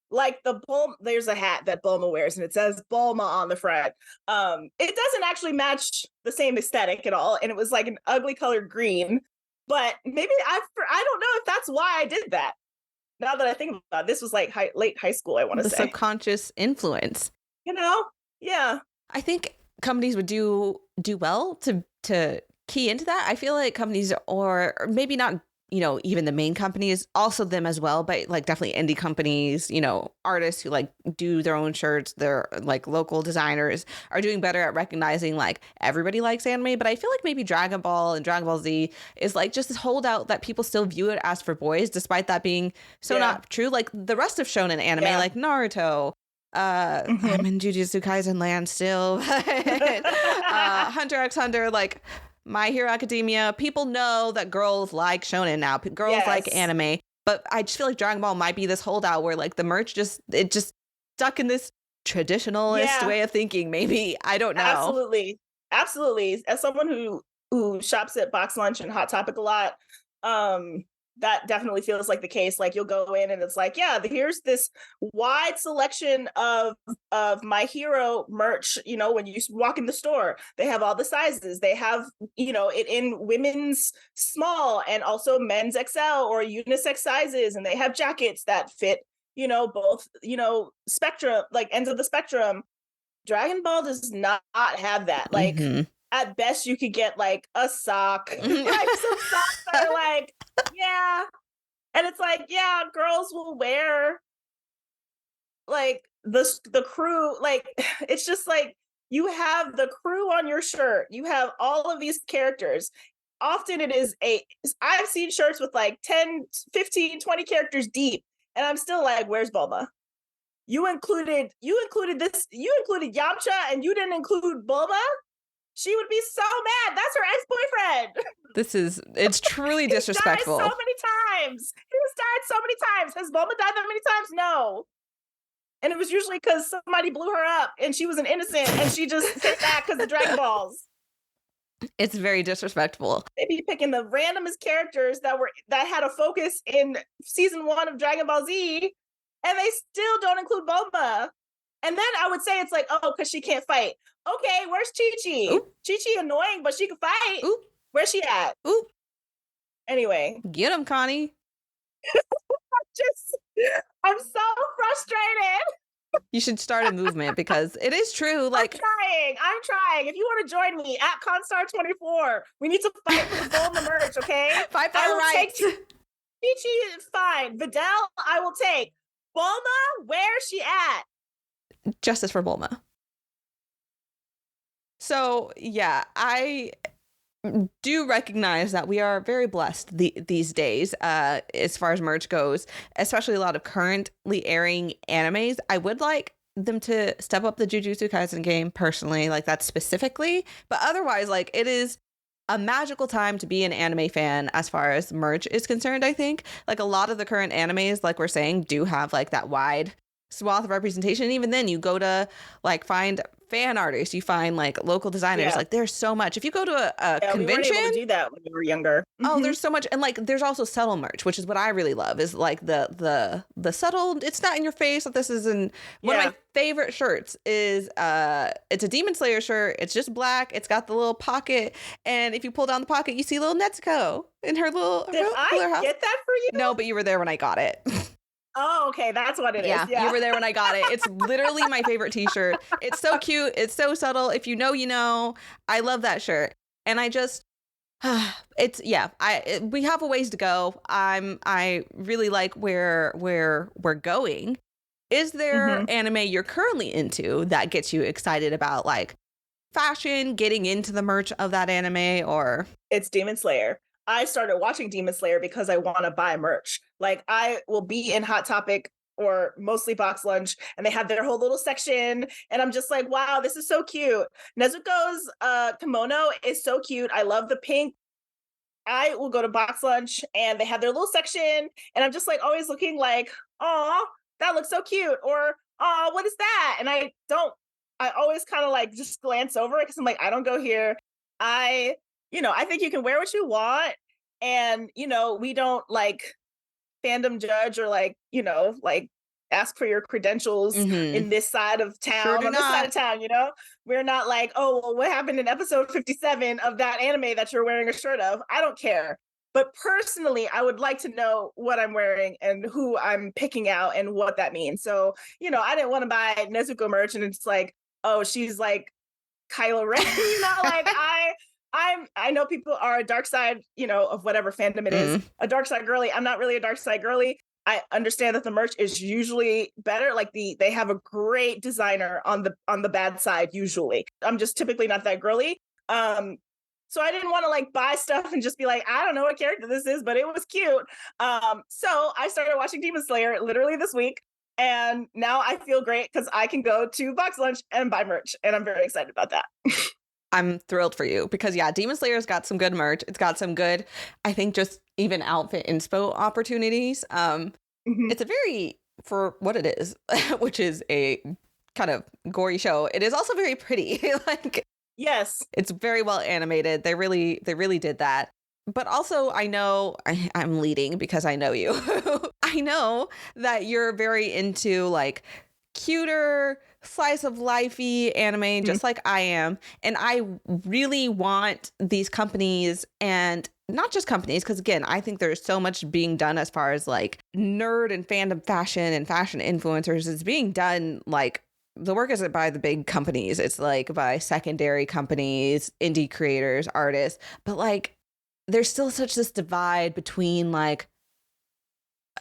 Like there's a hat that Bulma wears and it says Bulma on the front. It doesn't actually match the same aesthetic at all. And it was like an ugly colored green, but maybe I don't know if that's why I did that. Now that I think about it, this was like late high school, I want to say. The subconscious influence. You know? Yeah. I think companies would do well to key into that. I feel like companies, or maybe not, you know, even the main companies, also them as well, but like definitely indie companies, you know, artists who like do their own shirts, they're like local designers are doing better at recognizing like everybody likes anime. But I feel like maybe Dragon Ball and Dragon Ball Z is like just this holdout that people still view it as for boys, despite that being so not true. Like the rest of shonen anime, like Naruto, I'm in Jujutsu Kaisen land still, Hunter x Hunter, like My Hero Academia. People know that girls like shonen now. Girls like anime. But I just feel like Dragon Ball might be this holdout where like the merch just stuck in this traditionalist way of thinking. Maybe, I don't know. Absolutely. As someone who shops at Box Lunch and Hot Topic a lot, that definitely feels like the case. Like you'll go in and it's like, yeah, here's this wide selection of My Hero merch. You know, when you walk in the store, they have all the sizes. They have, you know, it in women's small and also men's XL or unisex sizes. And they have jackets that fit, you know, both, you know, spectrum, like ends of the spectrum. Dragon Ball does not have that. Like at best you could get like a sock, like some socks that are like, yeah. And it's like, yeah, girls will wear like the crew, like it's just like you have the crew on your shirt. You have all of these characters. Often I've seen shirts with like 10, 15, 20 characters deep. And I'm still like, where's Bulma? You included Yamcha and you didn't include Bulma? She would be so mad. That's her ex-boyfriend. It's truly disrespectful. He was died so many times. Has Bulma died that many times? No. And it was usually because somebody blew her up and she was an innocent and she just hit back because of Dragon Balls. It's very disrespectful. They'd be picking the randomest characters that had a focus in season 1 of Dragon Ball Z, and they still don't include Bulma. And then I would say it's like, oh, because she can't fight. Okay, where's Chi-Chi? Chi-Chi annoying, but she can fight. Ooh. Where's she at? Ooh. Anyway. Get him, Connie. I'm so frustrated. You should start a movement because it is true. Like I'm trying. If you want to join me at Constar24, we need to fight for the Bulma merch, okay? Fight for our rights. Chi-Chi is fine. Videl, I will take. Bulma, where's she at? Justice for Bulma. So, yeah, I do recognize that we are very blessed these days as far as merch goes, especially a lot of currently airing animes. I would like them to step up the Jujutsu Kaisen game personally, like that specifically. But otherwise, like it is a magical time to be an anime fan as far as merch is concerned, I think. Like a lot of the current animes, like we're saying, do have like that wide swath of representation. Even then, you go to like find fan artists, you find like local designers. Yeah. Like there's so much. If you go to a Yeah, we weren't convention, able to do that when we were younger. oh, there's so much. And like there's also subtle merch, which is what I really love, is like the subtle, it's not in your face that this is in one of my favorite shirts is it's a Demon Slayer shirt. It's just black. It's got the little pocket, and if you pull down the pocket, you see little Netsuko in her little Did I house. get that for you? No, but you were there when I got it. Oh, okay, that's what it is. Yeah, you were there when I got it. It's literally my favorite t-shirt. It's so cute. It's so subtle. If you know, you know. I love that shirt. And I just we have a ways to go. I really like where we're going. Is there anime you're currently into that gets you excited about like fashion, getting into the merch of that anime? Or it's Demon Slayer. I started watching Demon Slayer because I want to buy merch. Like I will be in Hot Topic or mostly Box Lunch, and they have their whole little section, and I'm just like, wow, this is so cute. Nezuko's kimono is so cute. I love the pink. I will go to Box Lunch, and they have their little section, and I'm just like always looking like, oh, that looks so cute, or oh, what is that? And I always kind of like just glance over it because I'm like, I don't go here. I think you can wear what you want, and we don't like fandom judge or like ask for your credentials in this side of town, on this side of town. We're not like, oh, well, what happened in episode 57 of that anime that you're wearing a shirt of? I don't care. But personally, I would like to know what I'm wearing and who I'm picking out and what that means. So, I didn't want to buy Nezuko merch and it's like, oh, she's like Kylo Ren, like I know people are a dark side, of whatever fandom it is, a dark side girly. I'm not really a dark side girly. I understand that the merch is usually better. Like they have a great designer on the bad side usually. I'm just typically not that girly. So I didn't want to like buy stuff and just be like, I don't know what character this is, but it was cute. So I started watching Demon Slayer literally this week. And now I feel great because I can go to Box Lunch and buy merch. And I'm very excited about that. I'm thrilled for you because Demon Slayer's got some good merch. It's got some good, I think, just even outfit inspo opportunities. It's a very, for what it is, which is a kind of gory show, it is also very pretty. Like, yes, it's very well animated. They really did that. But also, I know I'm leading because I know you. I know that you're very into like cuter slice of lifey anime, just like I am. And I really want these companies, and not just companies, because again, I think there's so much being done as far as like nerd and fandom fashion and fashion influencers. It's being done like the work isn't by the big companies. It's like by secondary companies, indie creators, artists. But like there's still such this divide between like,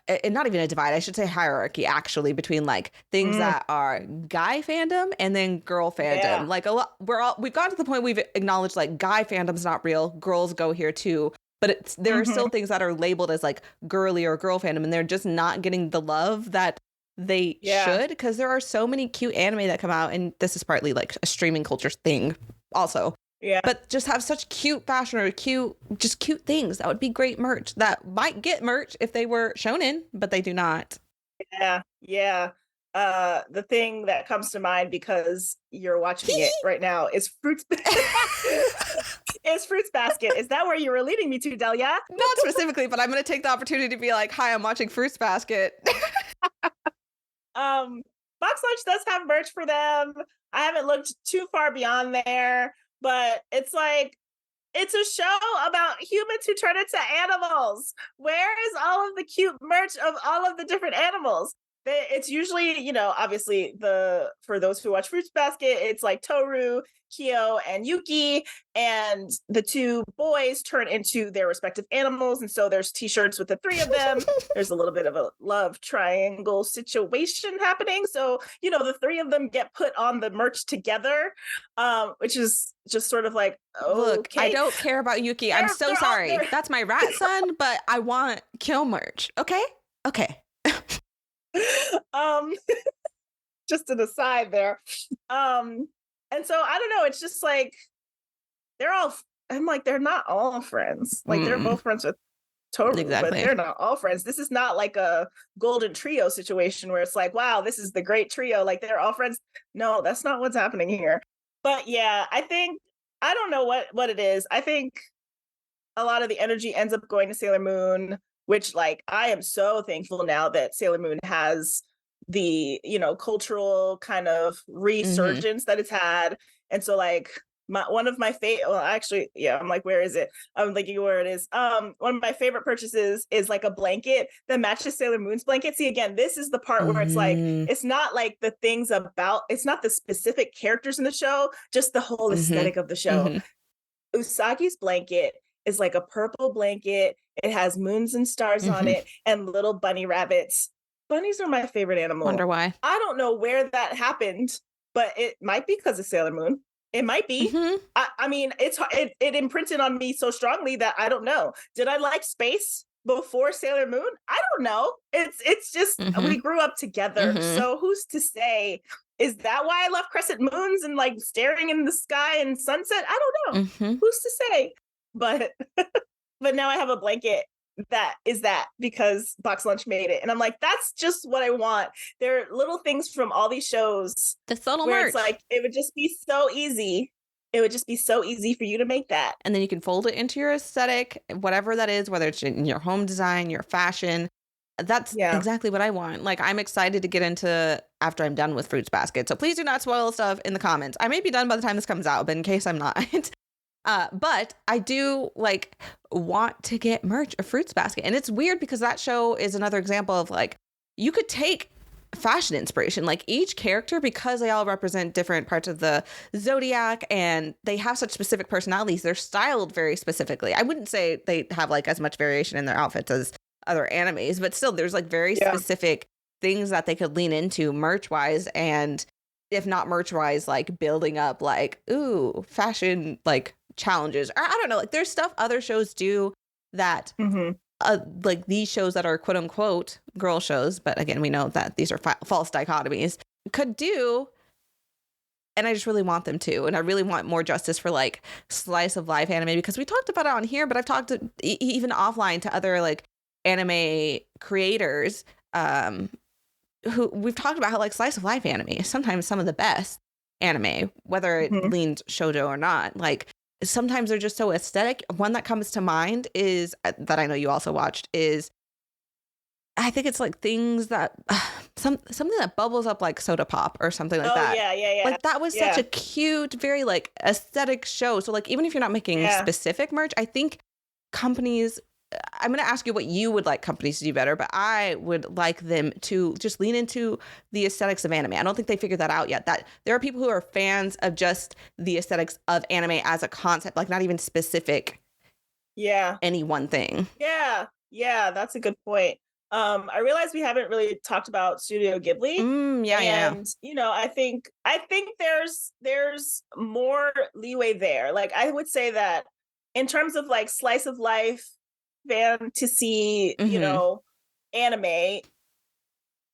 and not even a divide, I should say hierarchy actually, between like things that are guy fandom and then girl fandom. Like a lot, we've gotten to the point we've acknowledged like guy fandom's not real, girls go here too, but there are still things that are labeled as like girly or girl fandom, and they're just not getting the love that they should, because there are so many cute anime that come out, and this is partly like a streaming culture thing also. Yeah. But just have such cute fashion or cute things. That would be great merch that might get merch if they were shonen, but they do not. Yeah. The thing that comes to mind because you're watching it right now is Fruits Basket. Is that where you were leading me to, Delia? Not specifically, but I'm going to take the opportunity to be like, hi, I'm watching Fruits Basket. Box Lunch does have merch for them. I haven't looked too far beyond there. But it's like, it's a show about humans who turn into animals. Where is all of the cute merch of all of the different animals? It's usually, obviously for those who watch Fruits Basket, it's like Toru, Kyo, and Yuki, and the two boys turn into their respective animals. And so there's t-shirts with the three of them. There's a little bit of a love triangle situation happening. So, the three of them get put on the merch together, which is just sort of like, oh, look, I don't care about Yuki. I'm so sorry. That's my rat son, but I want Kyo merch. Okay. Just an aside there. And so I don't know, it's just like they're not all friends. Like they're both friends with Totally, but Exactly. they're not all friends. This is not like a golden trio situation where it's like, wow, this is the great trio. Like they're all friends. No, that's not what's happening here. But yeah, I think I don't know what it is. I think a lot of the energy ends up going to Sailor Moon, which like I am so thankful now that Sailor Moon has the, cultural kind of Mm-hmm. resurgence that it's had. And so like one of my favorite, well, actually, yeah, I'm like, where is it? I'm thinking where it is. One of my favorite purchases is like a blanket that matches Sailor Moon's blanket. See, again, this is the part where it's like, Mm-hmm. it's not like the things about, it's not the specific characters in the show, just the whole Mm-hmm. aesthetic of the show. Mm-hmm. Usagi's blanket is like a purple blanket. It has moons and stars on Mm-hmm. it and little bunny rabbits. Bunnies are my favorite Wonder animal. why. I don't know where that happened, but it might be because of Sailor Moon. It might be. Mm-hmm. I mean, it imprinted on me so strongly that I don't know. Did I like space before Sailor Moon? I don't know. It's just Mm-hmm. we grew up together. Mm-hmm. So who's to say? Is that why I love crescent moons and like staring in the sky and sunset? I don't know. Mm-hmm. Who's to say? But but now I have a blanket that because Box Lunch made it. And I'm like, that's just what I want. There are little things from all these shows The subtle where it's merch. like it would just be so easy. It would just be so easy for you to make that. And then you can fold it into your aesthetic, whatever that is, whether it's in your home design, your fashion. That's Yeah. exactly what I want. Like, I'm excited to get into after I'm done with Fruits Basket. So please do not spoil stuff in the comments. I may be done by the time this comes out, but in case I'm not. But I do like want to get merch of Fruits Basket. And it's weird because that show is another example of like, you could take fashion inspiration, like each character, because they all represent different parts of the zodiac and they have such specific personalities, they're styled very specifically. I wouldn't say they have like as much variation in their outfits as other animes, but still there's like very Yeah. specific things that they could lean into merch wise, and if not merch wise, like building up like, ooh, fashion like challenges, or I don't know, like there's stuff other shows do that Mm-hmm. like these shows that are quote unquote girl shows, but again, we know that these are false dichotomies, could do. And I just really want them to. And I really want more justice for like slice of life anime, because we talked about it on here, but I've talked to, even offline to other like anime creators who we've talked about how like slice of life anime is sometimes some of the best anime, whether it Mm-hmm. leans shoujo or not. Like sometimes they're just so aesthetic. One that comes to mind is that I know you also watched is, I think it's like things that something that bubbles up like soda pop or something like Oh that. yeah, yeah, yeah. Like that was such Yeah. a cute, very like aesthetic show. So like even if you're not making Yeah. specific merch, I think companies, I'm going to ask you what you would like companies to do better, but I would like them to just lean into the aesthetics of anime. I don't think they figured that out yet. That there are people who are fans of just the aesthetics of anime as a concept, like not even specific Yeah. any one thing. Yeah. Yeah. That's a good point. I realize we haven't really talked about Studio Ghibli. Yeah. And I think there's more leeway there. Like I would say that in terms of like slice of life fantasy, Mm-hmm. anime,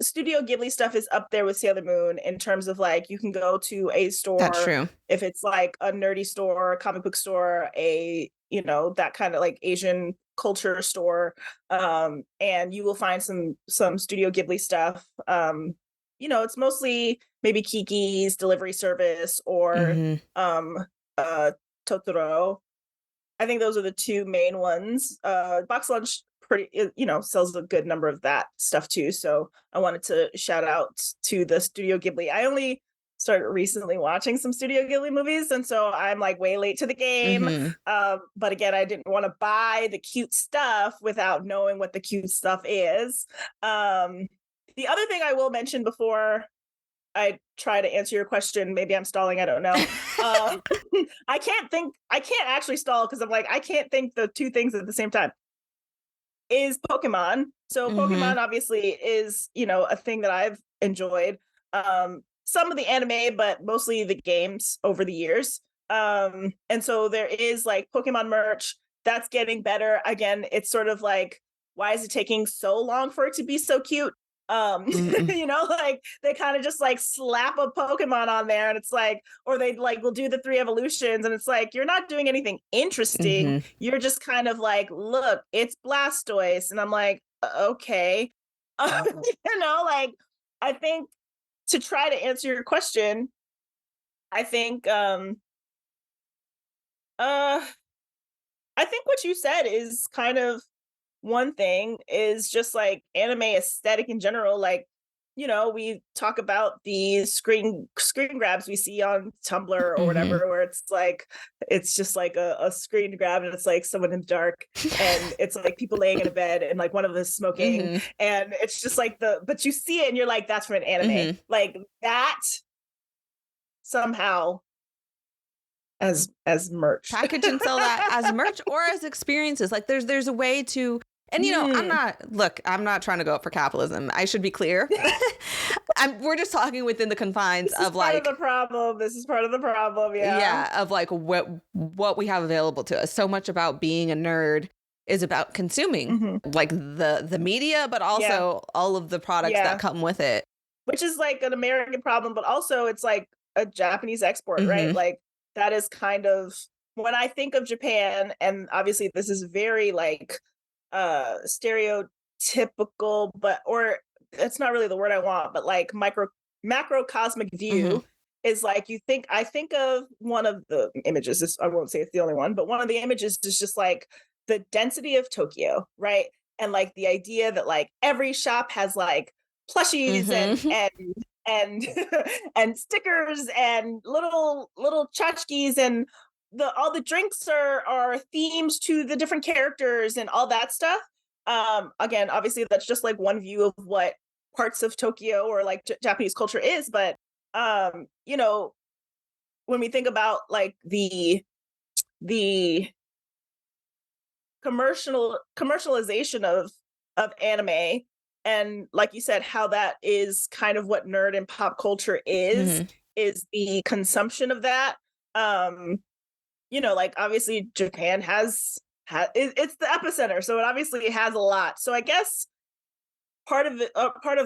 Studio Ghibli stuff is up there with Sailor Moon in terms of like you can go to a That's store, true. if it's like a nerdy store, a comic book store, a that kind of like Asian culture store, and you will find some Studio Ghibli stuff. It's mostly maybe Kiki's delivery service or Mm-hmm. um uh Totoro. I think those are the two main ones. Box Lunch sells a good number of that stuff too. So I wanted to shout out to the Studio Ghibli. I only started recently watching some Studio Ghibli movies, and so I'm like way late to the game. Mm-hmm. But again, I didn't want to buy the cute stuff without knowing what the cute stuff is. The other thing I will mention before I try to answer your question, maybe I'm stalling, I don't know. Uh, I can't actually stall because I'm like, I can't think the two things at the same time. Is Pokemon. So Mm-hmm. Pokemon obviously is, a thing that I've enjoyed. Some of the anime, but mostly the games over the years. And so there is like Pokemon merch that's getting better. Again, it's sort of like, why is it taking so long for it to be so cute? Mm-mm. You know, like they kind of just like slap a Pokemon on there and it's like, or they like will do the 3 evolutions and it's like, you're not doing anything interesting. Mm-hmm. You're just kind of like, look, it's Blastoise. And I'm like, okay. You know, like I think to try to answer your question, I think uh I think what you said is kind of one thing is just like anime aesthetic in general. Like, you know, we talk about the screen grabs we see on Tumblr or Mm-hmm. whatever, where it's just like a screen grab and it's like someone in the dark and it's like people laying in a bed and like one of them is smoking Mm-hmm. and it's just like but you see it and you're like, that's from an anime. Mm-hmm. Like that somehow as merch. Package and sell that as merch or as experiences. Like there's a way to, and Mm. I'm not trying to go up for capitalism. I should be clear. We're just talking within the confines This is of part of the like, problem. This is part of the problem. Yeah. yeah, of like what we have available to us. So much about being a nerd is about consuming Hmm. like the media, but Yeah. also all of the products that Yeah. come with it. Which is like an American problem, but also it's like a Japanese export, right? Mm-hmm. Like that is kind of when I think of Japan, and obviously this is very like stereotypical, but or it's not really the word I want, but like macrocosmic Mm-hmm. view is like I think of one of the images, this I won't say it's the only one, but one of the images is just like the density of Tokyo, right? And like the idea that like every shop has like plushies Mm-hmm. and and stickers and little tchotchkes and the all the drinks are themes to the different characters and all that stuff. Again, obviously that's just like one view of what parts of Tokyo or like Japanese culture is, but you know, when we think about like the commercialization of anime and like you said how that is kind of what nerd and pop culture Mm-hmm. is the consumption of that. um you know, like obviously Japan it's the epicenter, so it obviously has a lot. So I guess part of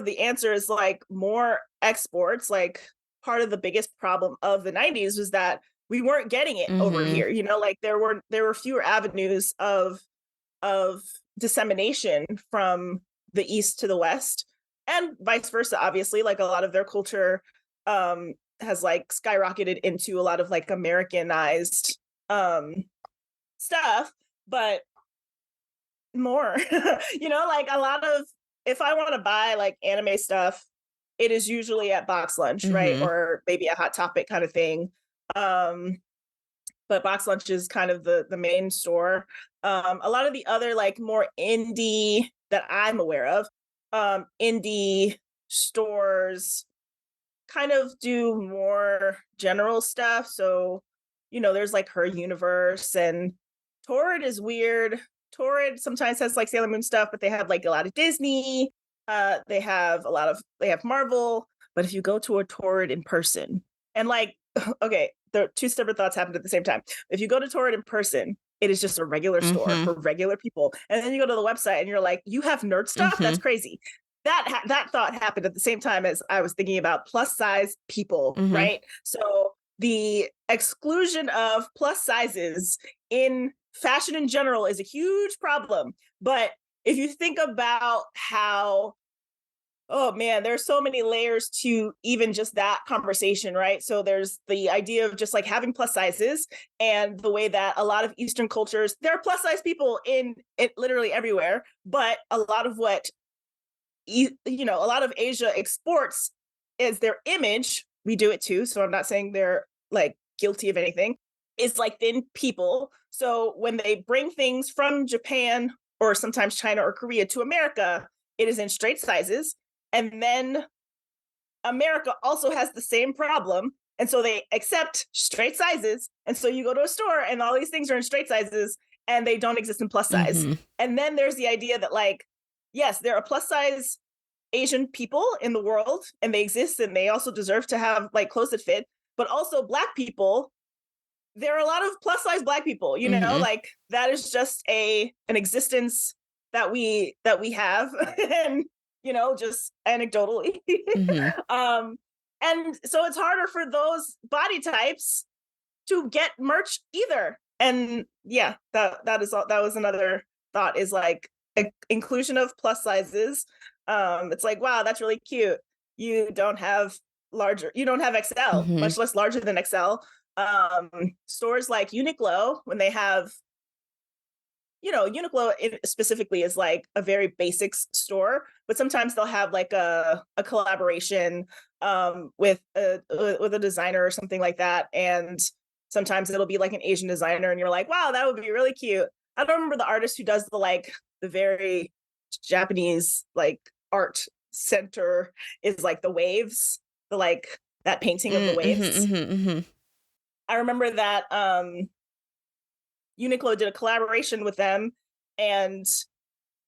the answer is like more exports. Like part of the biggest problem of the 90s was that we weren't getting it over Mm-hmm. here, you know, like there were fewer avenues of dissemination from the east to the west and vice versa. Obviously like a lot of their culture has like skyrocketed into a lot of like Americanized um stuff, but more you know, like a lot of if I want to buy like anime stuff, it is usually at Box Lunch, right? Mm-hmm. Or maybe a Hot Topic kind of thing. um but Box Lunch is kind of the main store. A lot of the other like more indie that I'm aware of, indie stores kind of do more general stuff. So, you know, there's like Her Universe and Torrid is weird. Torrid sometimes has like Sailor Moon stuff, but they have like a lot of Disney. They have Marvel. But if you go to a Torrid in person, and like, okay, the two separate thoughts happened at the same time. If you go to Torrid in person, it is just a regular store Mm-hmm. for regular people. And then you go to the website and you're like, you have nerd stuff? That's Mm-hmm. crazy. That thought happened at the same time as I was thinking about plus size people, Mm-hmm. right? So the exclusion of plus sizes in fashion in general is a huge problem. But if you think about how, oh man, there's so many layers to even just that conversation, right? So there's the idea of just like having plus sizes and the way that a lot of Eastern cultures, there are plus size people in it literally everywhere, but a lot of what you know, a lot of Asia exports is their image. We do it too, so I'm not saying they're like guilty of anything. Is like thin people. So when they bring things from Japan or sometimes China or Korea to America, it is in straight sizes. And then America also has the same problem. And so they accept straight sizes. And so you go to a store and all these things are in straight sizes and they don't exist in plus size. Mm-hmm. And then there's the idea that, like, yes, there are plus size Asian people in the world and they exist and they also deserve to have like clothes that fit. But also, Black people, there are a lot of plus size Black people, you know, Mm-hmm. like that is just an existence that we have. And just anecdotally. Mm-hmm. And so it's harder for those body types to get merch either. And yeah, that is all. That was another thought, is like inclusion of plus sizes. It's like, wow, that's really cute. You don't have XL, Mm-hmm. much less larger than XL. Stores like Uniqlo, when they have, Uniqlo specifically is like a very basics store, but sometimes they'll have like a collaboration with a designer or something like that, and sometimes it'll be like an Asian designer, and you're like, wow, that would be really cute. I don't remember the artist who does the very Japanese like art center is like the waves, the like that painting of the Mm-hmm. waves. Mm-hmm. Mm-hmm. I remember that Uniqlo did a collaboration with them, and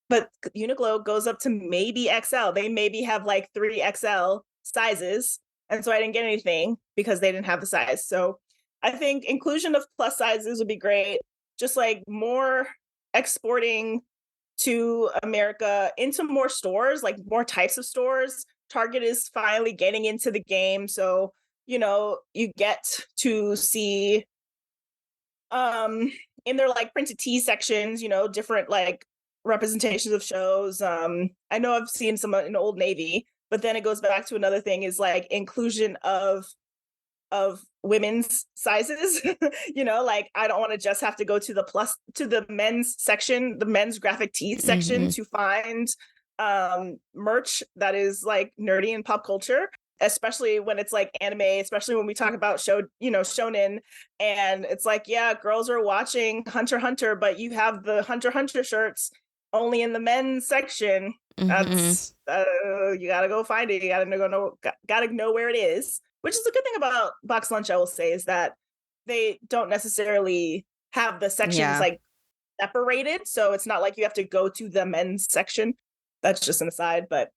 but Uniqlo goes up to maybe XL. They maybe have like 3XL sizes, and so I didn't get anything because they didn't have the size. So I think inclusion of plus sizes would be great. Just like more exporting to America into more stores, like more types of stores. Target is finally getting into the game, so you get to see in their like printed tea sections, different like representations of shows. I know I've seen some in Old Navy, but then it goes back to another thing, is like inclusion of women's sizes. Like I don't want to just have to go to the men's section, the men's graphic tee section, Mm-hmm. to find merch that is like nerdy and pop culture, especially when it's like anime, especially when we talk about shonen, and it's like, yeah, girls are watching Hunter x Hunter, but you have the Hunter x Hunter shirts only in the men's section. Mm-hmm. That's you gotta go find it. You gotta know where it is, which is a good thing about Box Lunch, I will say, is that they don't necessarily have the sections Yeah. like separated, so it's not like you have to go to the men's section. That's just an aside, but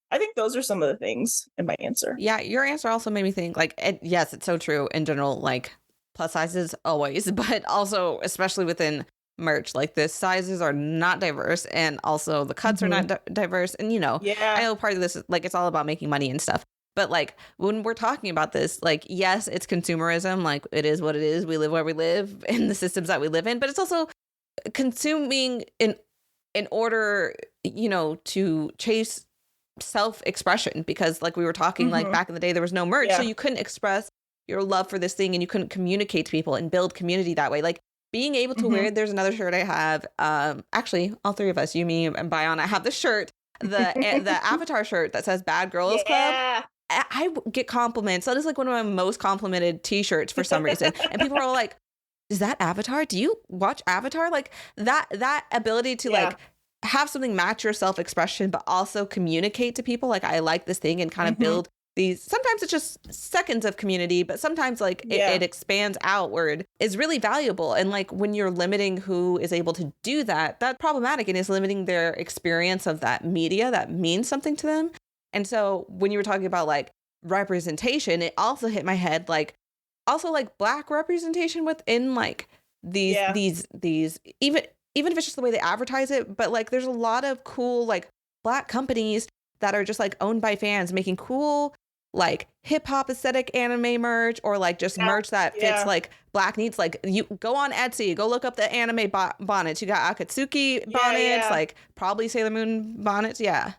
I think those are some of the things in my answer. Yeah, your answer also made me think, like, yes, it's so true in general, like, plus sizes always, but also, especially within merch, like, the sizes are not diverse, and also the cuts are not diverse. And, I Yeah. know part of this is, like, it's all about making money and stuff. But, like, when we're talking about this, like, yes, it's consumerism. Like, it is what it is. We live where we live in the systems that we live in. But it's also consuming in order, to chase self-expression, because like we were talking, like back in the day there was no merch, so you couldn't express your love for this thing, and you couldn't communicate to people and build community that way. Like being able to wear, there's another shirt I have, actually all three of us, you, me, and Bayon, I have the shirt, the Avatar shirt that says Bad Girls Club. I get compliments. That is like one of my most complimented t-shirts for some reason. And people are all like, is that Avatar? Do you watch Avatar? Like that ability to like have something match your self-expression, but also communicate to people, like, I like this thing, and kind of build these, sometimes it's just seconds of community, but sometimes like it expands outward, is really valuable. And like when you're limiting who is able to do that, that's problematic, and is limiting their experience of that media that means something to them. And so when you were talking about like representation, it also hit my head, like also like Black representation within like these even if it's just the way they advertise it, but like there's a lot of cool like Black companies that are just like owned by fans, making cool like hip hop aesthetic anime merch, or like just merch that fits like Black needs. Like you go on Etsy, go look up the anime bonnets. You got Akatsuki bonnets, like probably Sailor Moon bonnets. Yeah,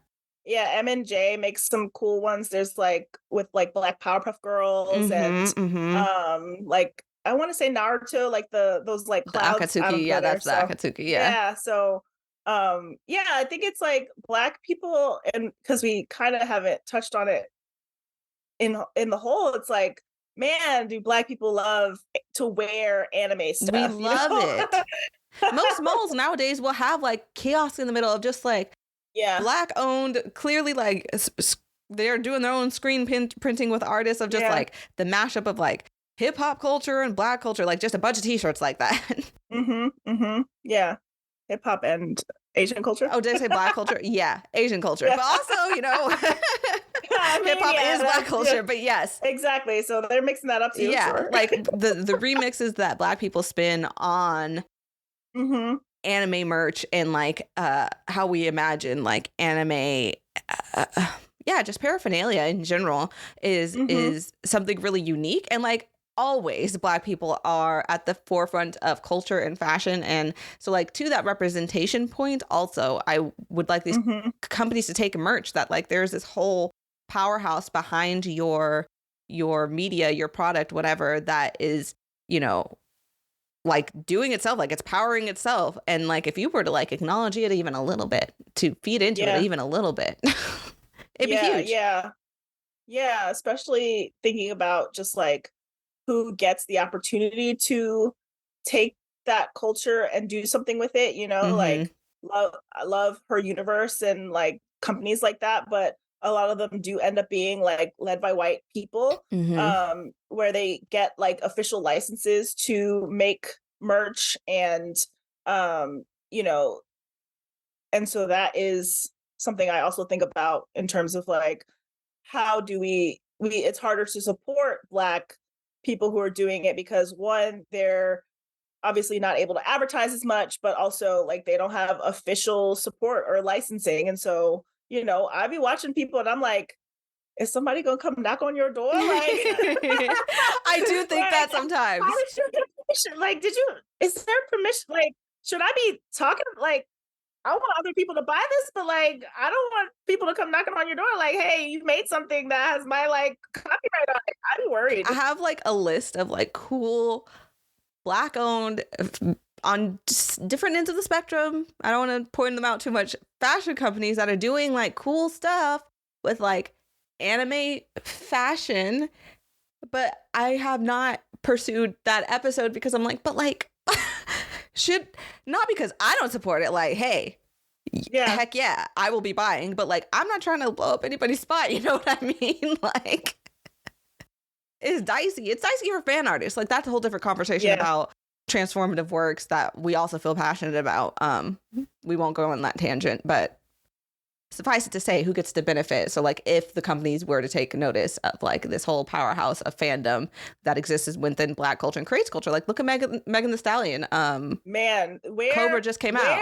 M&J makes some cool ones. There's like with like Black Powerpuff Girls and like I want to say Naruto, like those like clouds. the Akatsuki, that's the Akatsuki. So I think it's like Black people, and because we kind of haven't touched on it in the whole, it's like, man, do Black people love to wear anime stuff? We love it. Most malls nowadays will have like kiosks in the middle of just like Black owned, clearly like they're doing their own screen printing with artists of just like the mashup of like hip hop culture and Black culture, like just a bunch of t-shirts like that. Yeah, hip hop and Asian culture. Oh, did I say Black culture? Yeah, Asian culture, but also hip hop is Black culture. But yes, exactly. So they're mixing that up too. Yeah, like the remixes that Black people spin on anime merch, and like how we imagine like anime yeah, just paraphernalia in general is something really unique. And like always, Black people are at the forefront of culture and fashion. And so like to that representation point, also, I would like these companies to take merch that like there's this whole powerhouse behind your media, your product, whatever, that is, you know, like doing itself, like it's powering itself. And like if you were to like acknowledge it even a little bit, to feed into it even a little bit, it'd be huge. Yeah, especially thinking about just like who gets the opportunity to take that culture and do something with it, you know, like I love her universe and like companies like that, but a lot of them do end up being like led by white people, where they get like official licenses to make merch and you know, and so that is something I also think about in terms of like how do we it's harder to support Black people who are doing it because one, they're obviously not able to advertise as much, but also like they don't have official support or licensing. And so, you know, I be watching people and I'm like, is somebody gonna come knock on your door? Like I do think like, that sometimes. How did you get permission? Like, is there permission? Like, should I be talking like I want other people to buy this, but like I don't want people to come knocking on your door like, hey, you made something that has my like copyright on it. I'd be worried. I have like a list of like cool Black owned on different ends of the spectrum. I don't want to point them out too much. Fashion companies that are doing like cool stuff with like anime fashion, but I have not pursued that episode because I'm like, but like should not, because I don't support it. Like, hey, heck yeah, I will be buying, but like I'm not trying to blow up anybody's spot. You know what I mean? Like, it's dicey. It's dicey for fan artists. Like that's a whole different conversation about transformative works that we also feel passionate about. We won't go on that tangent, but suffice it to say, who gets to benefit? So like if the companies were to take notice of like this whole powerhouse of fandom that exists within Black culture and creates culture, like look at Megan Thee Stallion. Man, Cobra just came out.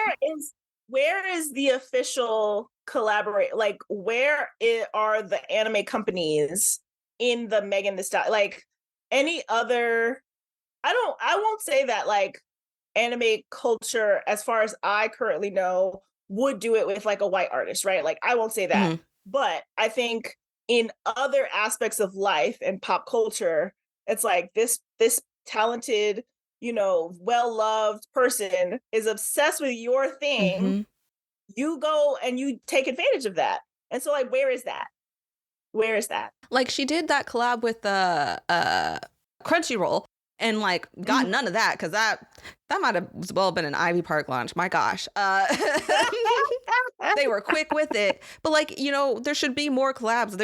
Where is the official collaborate? Like are the anime companies in the Megan Thee Stallion? Like any other, I won't say that like anime culture, as far as I currently know, would do it with like a white artist, right? Like I won't say that. But I think in other aspects of life and pop culture, it's like this talented, you know, well-loved person is obsessed with your thing. You go and you take advantage of that. And so like where is that? Where is that? Like she did that collab with Crunchyroll and like got none of that, because that might have well been an Ivy Park launch. My gosh. They were quick with it, but like, you know, there should be more collabs.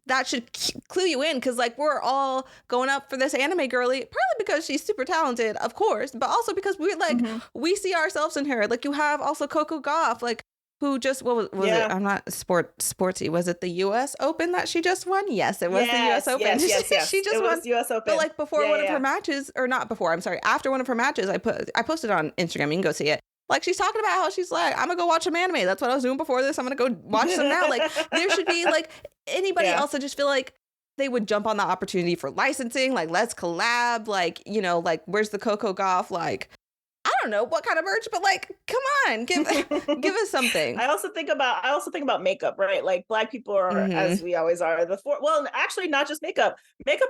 That should clue you in, because like we're all going up for this anime girly, partly because she's super talented, of course, but also because we like we see ourselves in her. Like you have also Coco Gauff, like who just what was it? I'm not sportsy. Was it the U.S. Open that she just won? Yes, it was the U.S. Open. Yes. She just won U.S. Open. But like before one of her matches, or not before, I'm sorry, after one of her matches, I posted on Instagram. You can go see it. Like she's talking about how she's like, I'm gonna go watch some anime. That's what I was doing before this. I'm gonna go watch some now. Like there should be like anybody else. I just feel like they would jump on the opportunity for licensing. Like let's collab. Like, you know, like where's the Coco Gauff? Like I don't know what kind of merch, but like, come on, give us something. I also think about makeup, right? Like Black people are, as we always are, well, actually not just makeup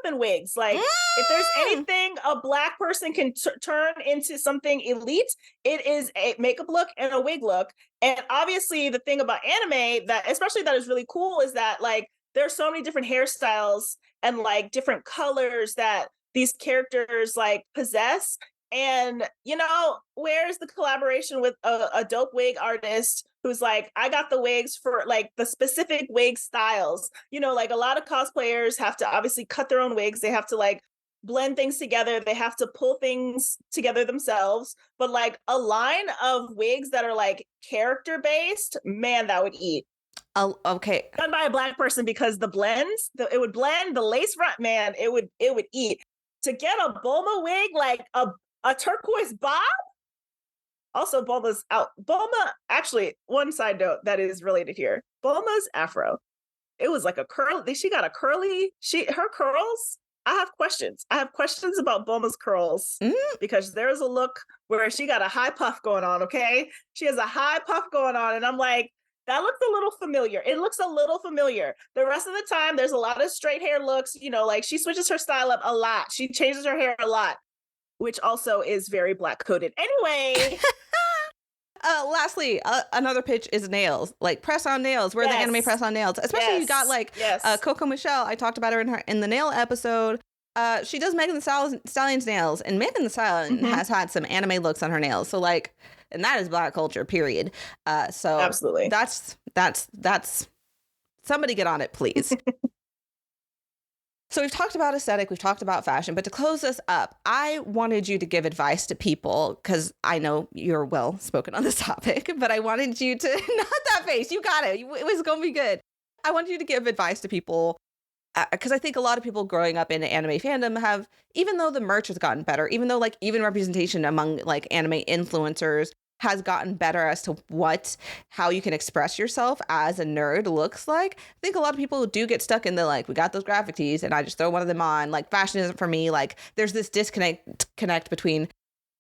and wigs. Like if there's anything a Black person can turn into something elite, it is a makeup look and a wig look. And obviously the thing about anime that is really cool is that like there's so many different hairstyles and like different colors that these characters like possess. And, you know, where's the collaboration with a dope wig artist who's like, I got the wigs for like the specific wig styles. You know, like a lot of cosplayers have to obviously cut their own wigs. They have to like blend things together. They have to pull things together themselves. But like a line of wigs that are like character based, man, that would eat. Oh, okay. Done by a Black person, because the blends, it would blend the lace front, man, it would eat. To get a Bulma wig, like a turquoise bob? Also, Bulma's out. Bulma, actually, one side note that is related here. Bulma's afro. It was like a curl. She got a curly. Her curls. I have questions. I have questions about Bulma's curls Mm. because there's a look where she got a high puff going on. Okay, she has a high puff going on, and I'm like, that looks a little familiar. It looks a little familiar. The rest of the time, there's a lot of straight hair looks. You know, like she switches her style up a lot. She changes her hair a lot, which also is very black coded. Anyway. Lastly, another pitch is nails, like press on nails. Where the anime press on nails, especially you got like Coco Michelle. I talked about her in the nail episode. She does Megan the Stallion's nails, and Megan the Stallion has had some anime looks on her nails. So like, and that is black culture, period. So absolutely, that's somebody get on it, please. So we've talked about aesthetic, we've talked about fashion, but to close this up, I wanted you to give advice to people because I know you're well spoken on this topic, but I wanted you to, not that face, you got it. It was going to be good. I wanted you to give advice to people because I think a lot of people growing up in anime fandom have, even though the merch has gotten better, even though like even representation among like anime influencers has gotten better as to how you can express yourself as a nerd looks like. I think a lot of people do get stuck in the like, we got those graphic tees and I just throw one of them on. Like fashion isn't for me. Like there's this disconnect between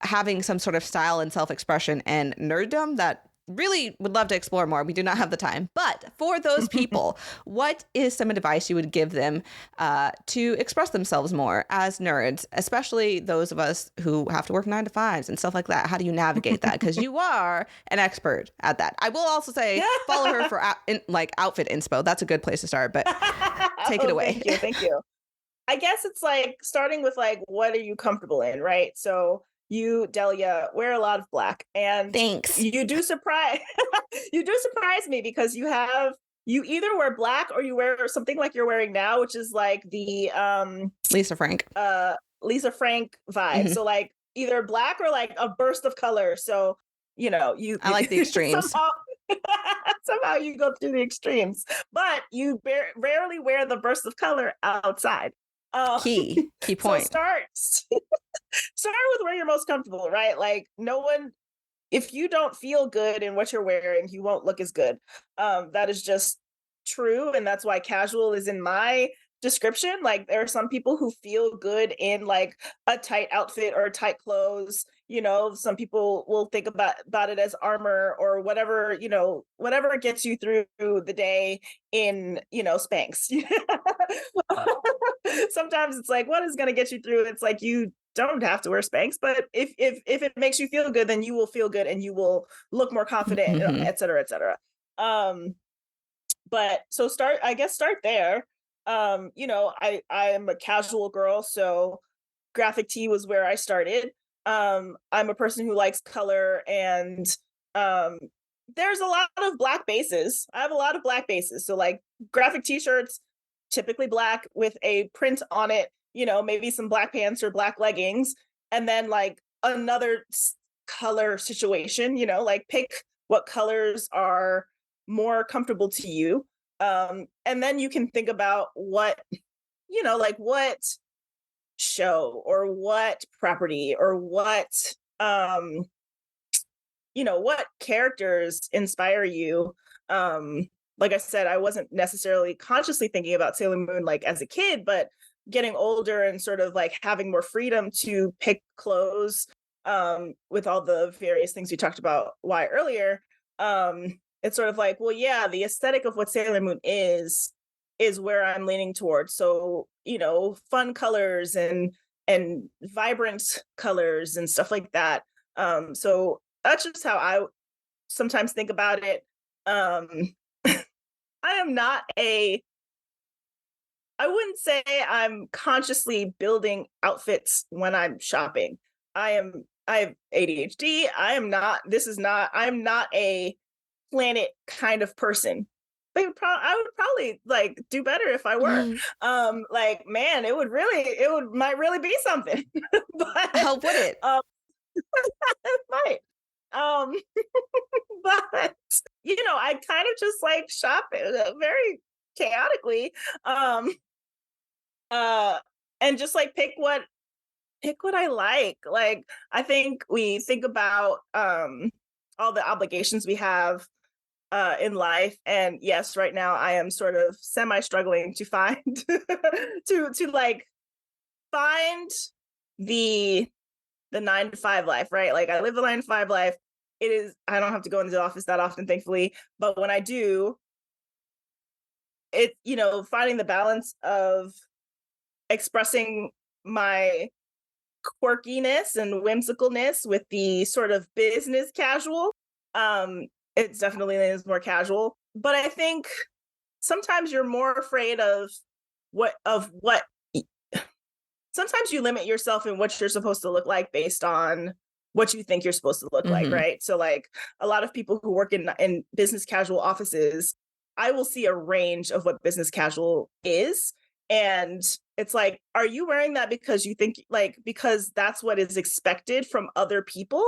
having some sort of style and self-expression and nerddom that really would love to explore more. We do not have the time. But for those people, what is some advice you would give them to express themselves more as nerds, especially those of us who have to work 9 to 5s and stuff like that? How do you navigate that? Because you are an expert at that. I will also say follow her for outfit inspo. That's a good place to start, but take it away. Thank you. I guess it's like starting with like, what are you comfortable in, right? So you, Delia, wear a lot of black, and thanks. You do surprise me because you either wear black or you wear something like you're wearing now, which is like the Lisa Frank vibe. Mm-hmm. So like either black or like a burst of color. So you know, I like the extremes. somehow you go through the extremes, but you rarely wear the burst of color outside. Key point. So start with where you're most comfortable, right? Like if you don't feel good in what you're wearing, you won't look as good. That is just true. And that's why casual is in my description. Like there are some people who feel good in like a tight outfit or tight clothes. You know, some people will think about it as armor or whatever, you know, whatever gets you through the day in, you know, Spanx. Sometimes it's like, what is going to get you through? It's like, you don't have to wear Spanx, but if it makes you feel good, then you will feel good and you will look more confident, et cetera, et cetera. But so start there. You know, I'm a casual girl, so graphic tee was where I started. I'm a person who likes color, and there's a lot of black bases. I have a lot of black bases. So like graphic t-shirts, typically black with a print on it, you know, maybe some black pants or black leggings, and then like another color situation, you know, like pick what colors are more comfortable to you. And then you can think about what, you know, like what show or what property or what, you know, what characters inspire you. Like I said, I wasn't necessarily consciously thinking about Sailor Moon like as a kid, but getting older and sort of like having more freedom to pick clothes with all the various things we talked about earlier, it's sort of like, well, yeah, the aesthetic of what Sailor Moon is where I'm leaning towards. So, you know, fun colors and vibrant colors and stuff like that. So that's just how I sometimes think about it. I wouldn't say I'm consciously building outfits when I'm shopping. I have ADHD. I'm not a planet kind of person. I would probably like do better if I were. Like, man, might really be something. But how would it? It might. But you know, I kind of just like shop very chaotically. And just like pick what pick what I like. Like, I think we think about all the obligations we have in life, and yes, right now I am sort of semi struggling to find to like find the 9 to 5 life, right? Like I live the 9 to 5 life. It is, I don't have to go into the office that often, thankfully, but when I do, it, finding the balance of expressing my quirkiness and whimsicalness with the sort of business casual. Um, it's definitely is more casual, but I think sometimes you're more afraid of what sometimes you limit yourself in what you're supposed to look like based on what you think you're supposed to look like, Mhm. right? So like a lot of people who work in business casual offices, I will see a range of what business casual is. And it's like, are you wearing that because you think like because that's what is expected from other people?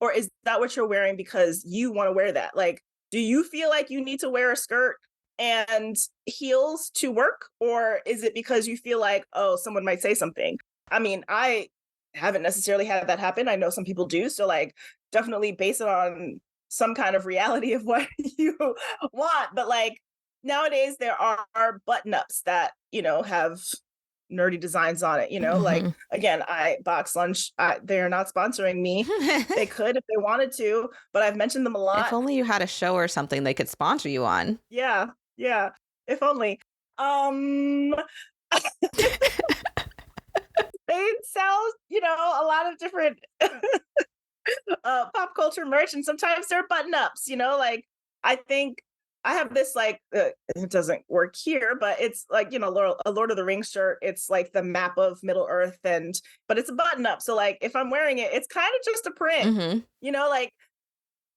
Or is that what you're wearing because you want to wear that? Like, do you feel like you need to wear a skirt and heels to work, or is it because you feel like, oh, someone might say something? I mean, I haven't necessarily had that happen. I know some people do, so like definitely base it on some kind of reality of what you want. But like nowadays there are button ups that have nerdy designs on it. Like Mhm. again, I box lunch. They're not sponsoring me. They could if they wanted to, but I've mentioned them a If lot. only you had a show or something they could sponsor you on. Yeah, yeah. If only. Um, they sell, a lot of different pop culture merch, and sometimes they're button ups. Like I think I have this like it doesn't work here, but it's like a Lord of the Rings shirt. It's like the map of Middle Earth, but it's a button up. So like if I'm wearing it, it's kind of just a print. Mhm. Like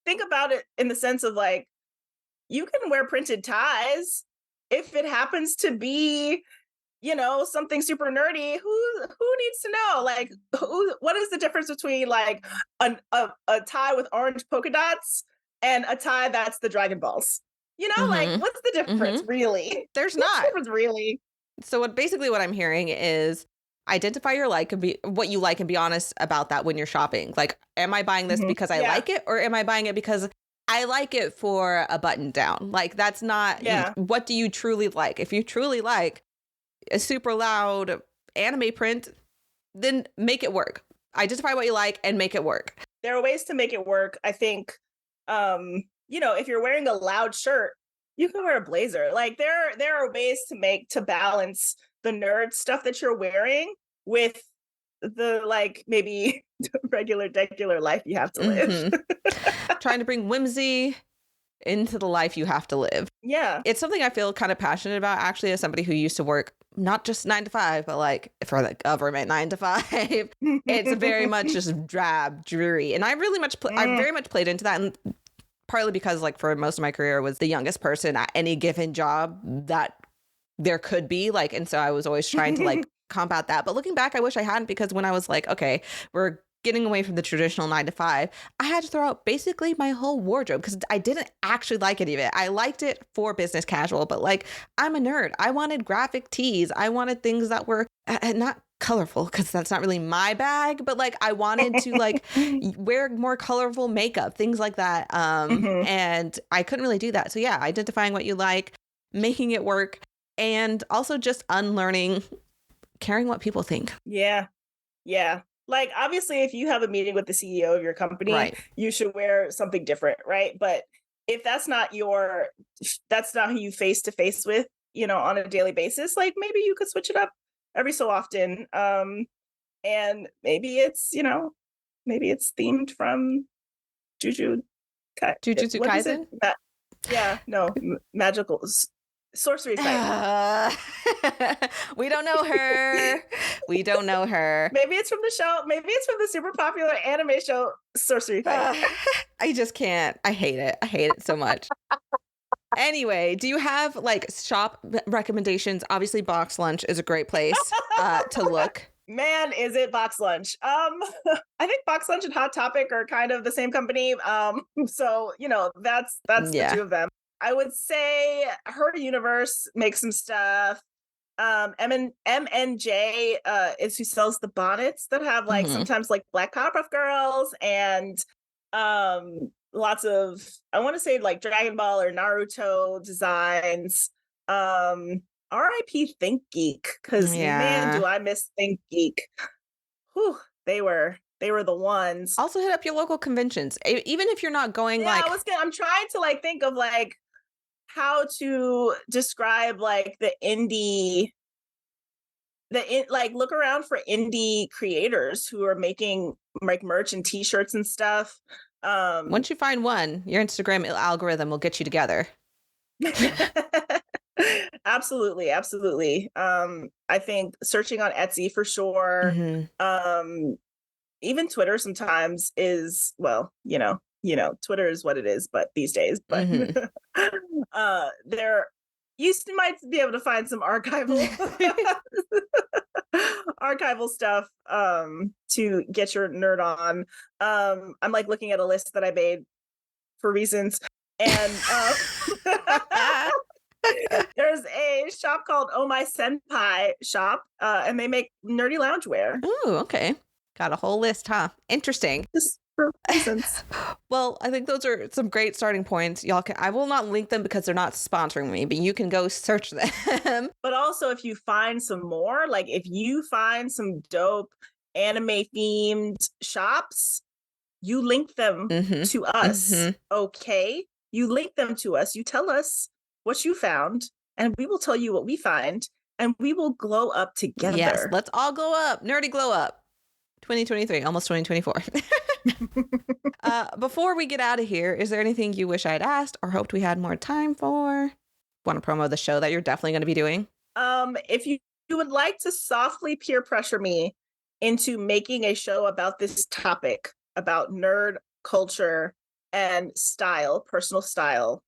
think about it in the sense of like you can wear printed ties if it happens to be something super nerdy. Who needs to know? Like, what is the difference between like a tie with orange polka dots and a tie that's the Dragon Balls? Like, Mhm. what's the difference Mhm. really? There's What's the not. difference really? So what I'm hearing is identify your like and be what you like and be honest about that when you're shopping. Like, am I buying this because I Yeah, like it or am I buying it because I like it for a button down? Like that's not yeah. what do you truly like? If you truly like a super loud anime print, then make it work. Identify what you like and make it work. There are ways to make it work. I think, if you're wearing a loud shirt, you can wear a blazer. Like there are ways to balance the nerd stuff that you're wearing with the like maybe regular decular life you have to live. Mhm. Trying to bring whimsy into the life you have to live. Yeah. It's something I feel kind of passionate about actually as somebody who used to work not just 9 to 5, but like for the government 9 to 5. It's very much just drab, dreary. And I Mm, very much played into that, and partly because like for most of my career I was the youngest person at any given job that there could be, like, and so I was always trying to like combat that. But looking back, I wish I hadn't, because when I was like, okay, we're getting away from the traditional 9 to 5, I had to throw out basically my whole wardrobe because I didn't actually like any of it. I liked it for business casual, but like I'm a nerd. I wanted graphic tees. I wanted things that were not colorful because that's not really my bag, but like I wanted to like wear more colorful makeup, things like that. mhm. And I couldn't really do that. So yeah, identifying what you like, making it work, and also just unlearning caring what people think. Yeah. Yeah. Like obviously if you have a meeting with the CEO of your company, Right. you should wear something different, right? But if that's not who you face to face with, on a daily basis, like maybe you could switch it up every so often. And maybe it's themed from Juju Jujutsu what is it? Kaisen. Yeah, no, magical sorcery fight. Uh, we don't know her. We don't know her. Maybe it's from the show, maybe it's from the super popular anime show Sorcery Fight. I just can't. I hate it. I hate it so much. Anyway, do you have like shop recommendations? Obviously, Box Lunch is a great place to look. Man, is it Box Lunch? I think Box Lunch and Hot Topic are kind of the same company. So that's the Yeah. two of them. I would say Her Universe makes some stuff. MNJ is who sells the bonnets that have like sometimes like Black Powerpuff Girls and lots of, I want to say like Dragon Ball or Naruto designs. R.I.P. Think Geek, because man, do I miss Think Geek. Whew, they were the ones. Also hit up your local conventions, even if you're not going. Yeah, I'm trying to like think of like how to describe like the indie, like look around for indie creators who are making like merch and t-shirts and stuff. Once you find one, your Instagram algorithm will get you together. Absolutely. I think searching on Etsy for sure. Even Twitter sometimes is, well, you know, Twitter is what it is, but these days, but there you might be able to find some archival stuff to get your nerd on. I'm like looking at a list that I made for reasons, and there's a shop called Oh My Senpai Shop, and they make nerdy loungewear. Ooh, okay. Got a whole list, huh? Interesting. Just for reasons. Well, I think those are some great starting points. Y'all can, I will not link them because they're not sponsoring me, but you can go search them. But also if you find some more, like if you find some dope anime themed shops, you link them to us. Okay? You link them to us. You tell us what you found, and we will tell you what we find, and we will glow up together. Yes, let's all glow up. Nerdy glow up. 2023, almost 2024. Before we get out of here, is there anything you wish I'd asked or hoped we had more time for? Want to promo the show that you're definitely going to be doing? If you would like to softly peer pressure me into making a show about this topic, about nerd culture and style, personal style,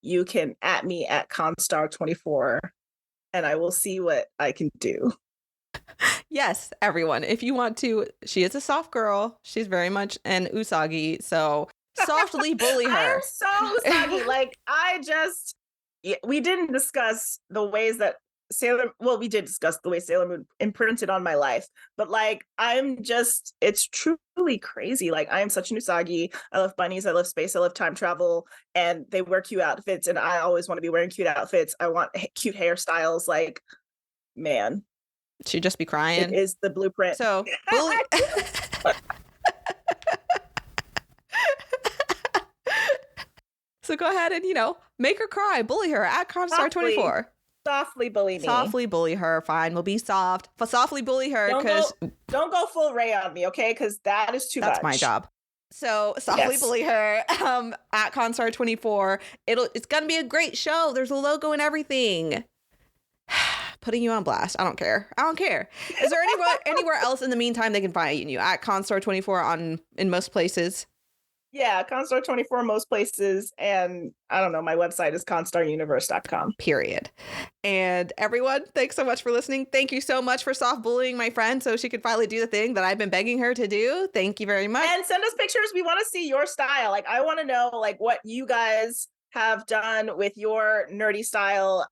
you can @ me at Constar24, and I will see what I can do. Yes, everyone. If you want to, she is a soft girl. She's very much an Usagi, so softly bully her. I'm so Usagi. Like, we didn't discuss the ways that we did discuss the way Sailor Moon imprinted on my life, but like, it's truly crazy. Like, I am such an Usagi. I love bunnies, I love space, I love time travel, and they wear cute outfits, and I always want to be wearing cute outfits. I want cute hairstyles. Like, man. She'd just be crying. It is the blueprint. So, bully. So go ahead and, make her cry. Bully her at Constar24. Softly bully me. Softly bully her. Fine. We'll be soft. Softly bully her. Don't go full Ray on me, okay? Because that is too much. That's my job. So softly bully her at Constar24. It's going to be a great show. There's a logo and everything. Putting you on blast. I don't care. Is there anywhere else in the meantime they can find you at Constar24 in most places? Yeah, Constar24 most places, and I don't know, my website is constaruniverse.com. Period. And everyone, thanks so much for listening. Thank you so much for soft bullying my friend so she could finally do the thing that I've been begging her to do. Thank you very much. And send us pictures. We want to see your style. Like, I want to know like what you guys have done with your nerdy style,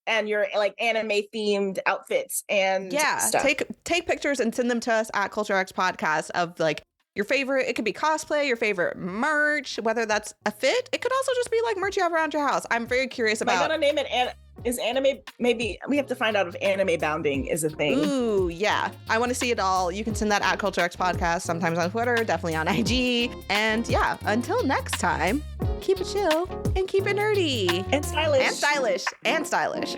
and your like anime themed outfits and stuff. Take pictures and send them to us at Culture X Podcast of like your favorite. It could be cosplay, your favorite merch, whether that's a fit. It could also just be like merch you have around your house. I'm very curious about. Am I gonna name it? Is anime? Maybe we have to find out if anime bounding is a thing. Ooh, yeah. I want to see it all. You can send that at Culture X Podcast. Sometimes on Twitter, definitely on IG. And yeah, until next time, keep it chill and keep it nerdy and stylish and stylish.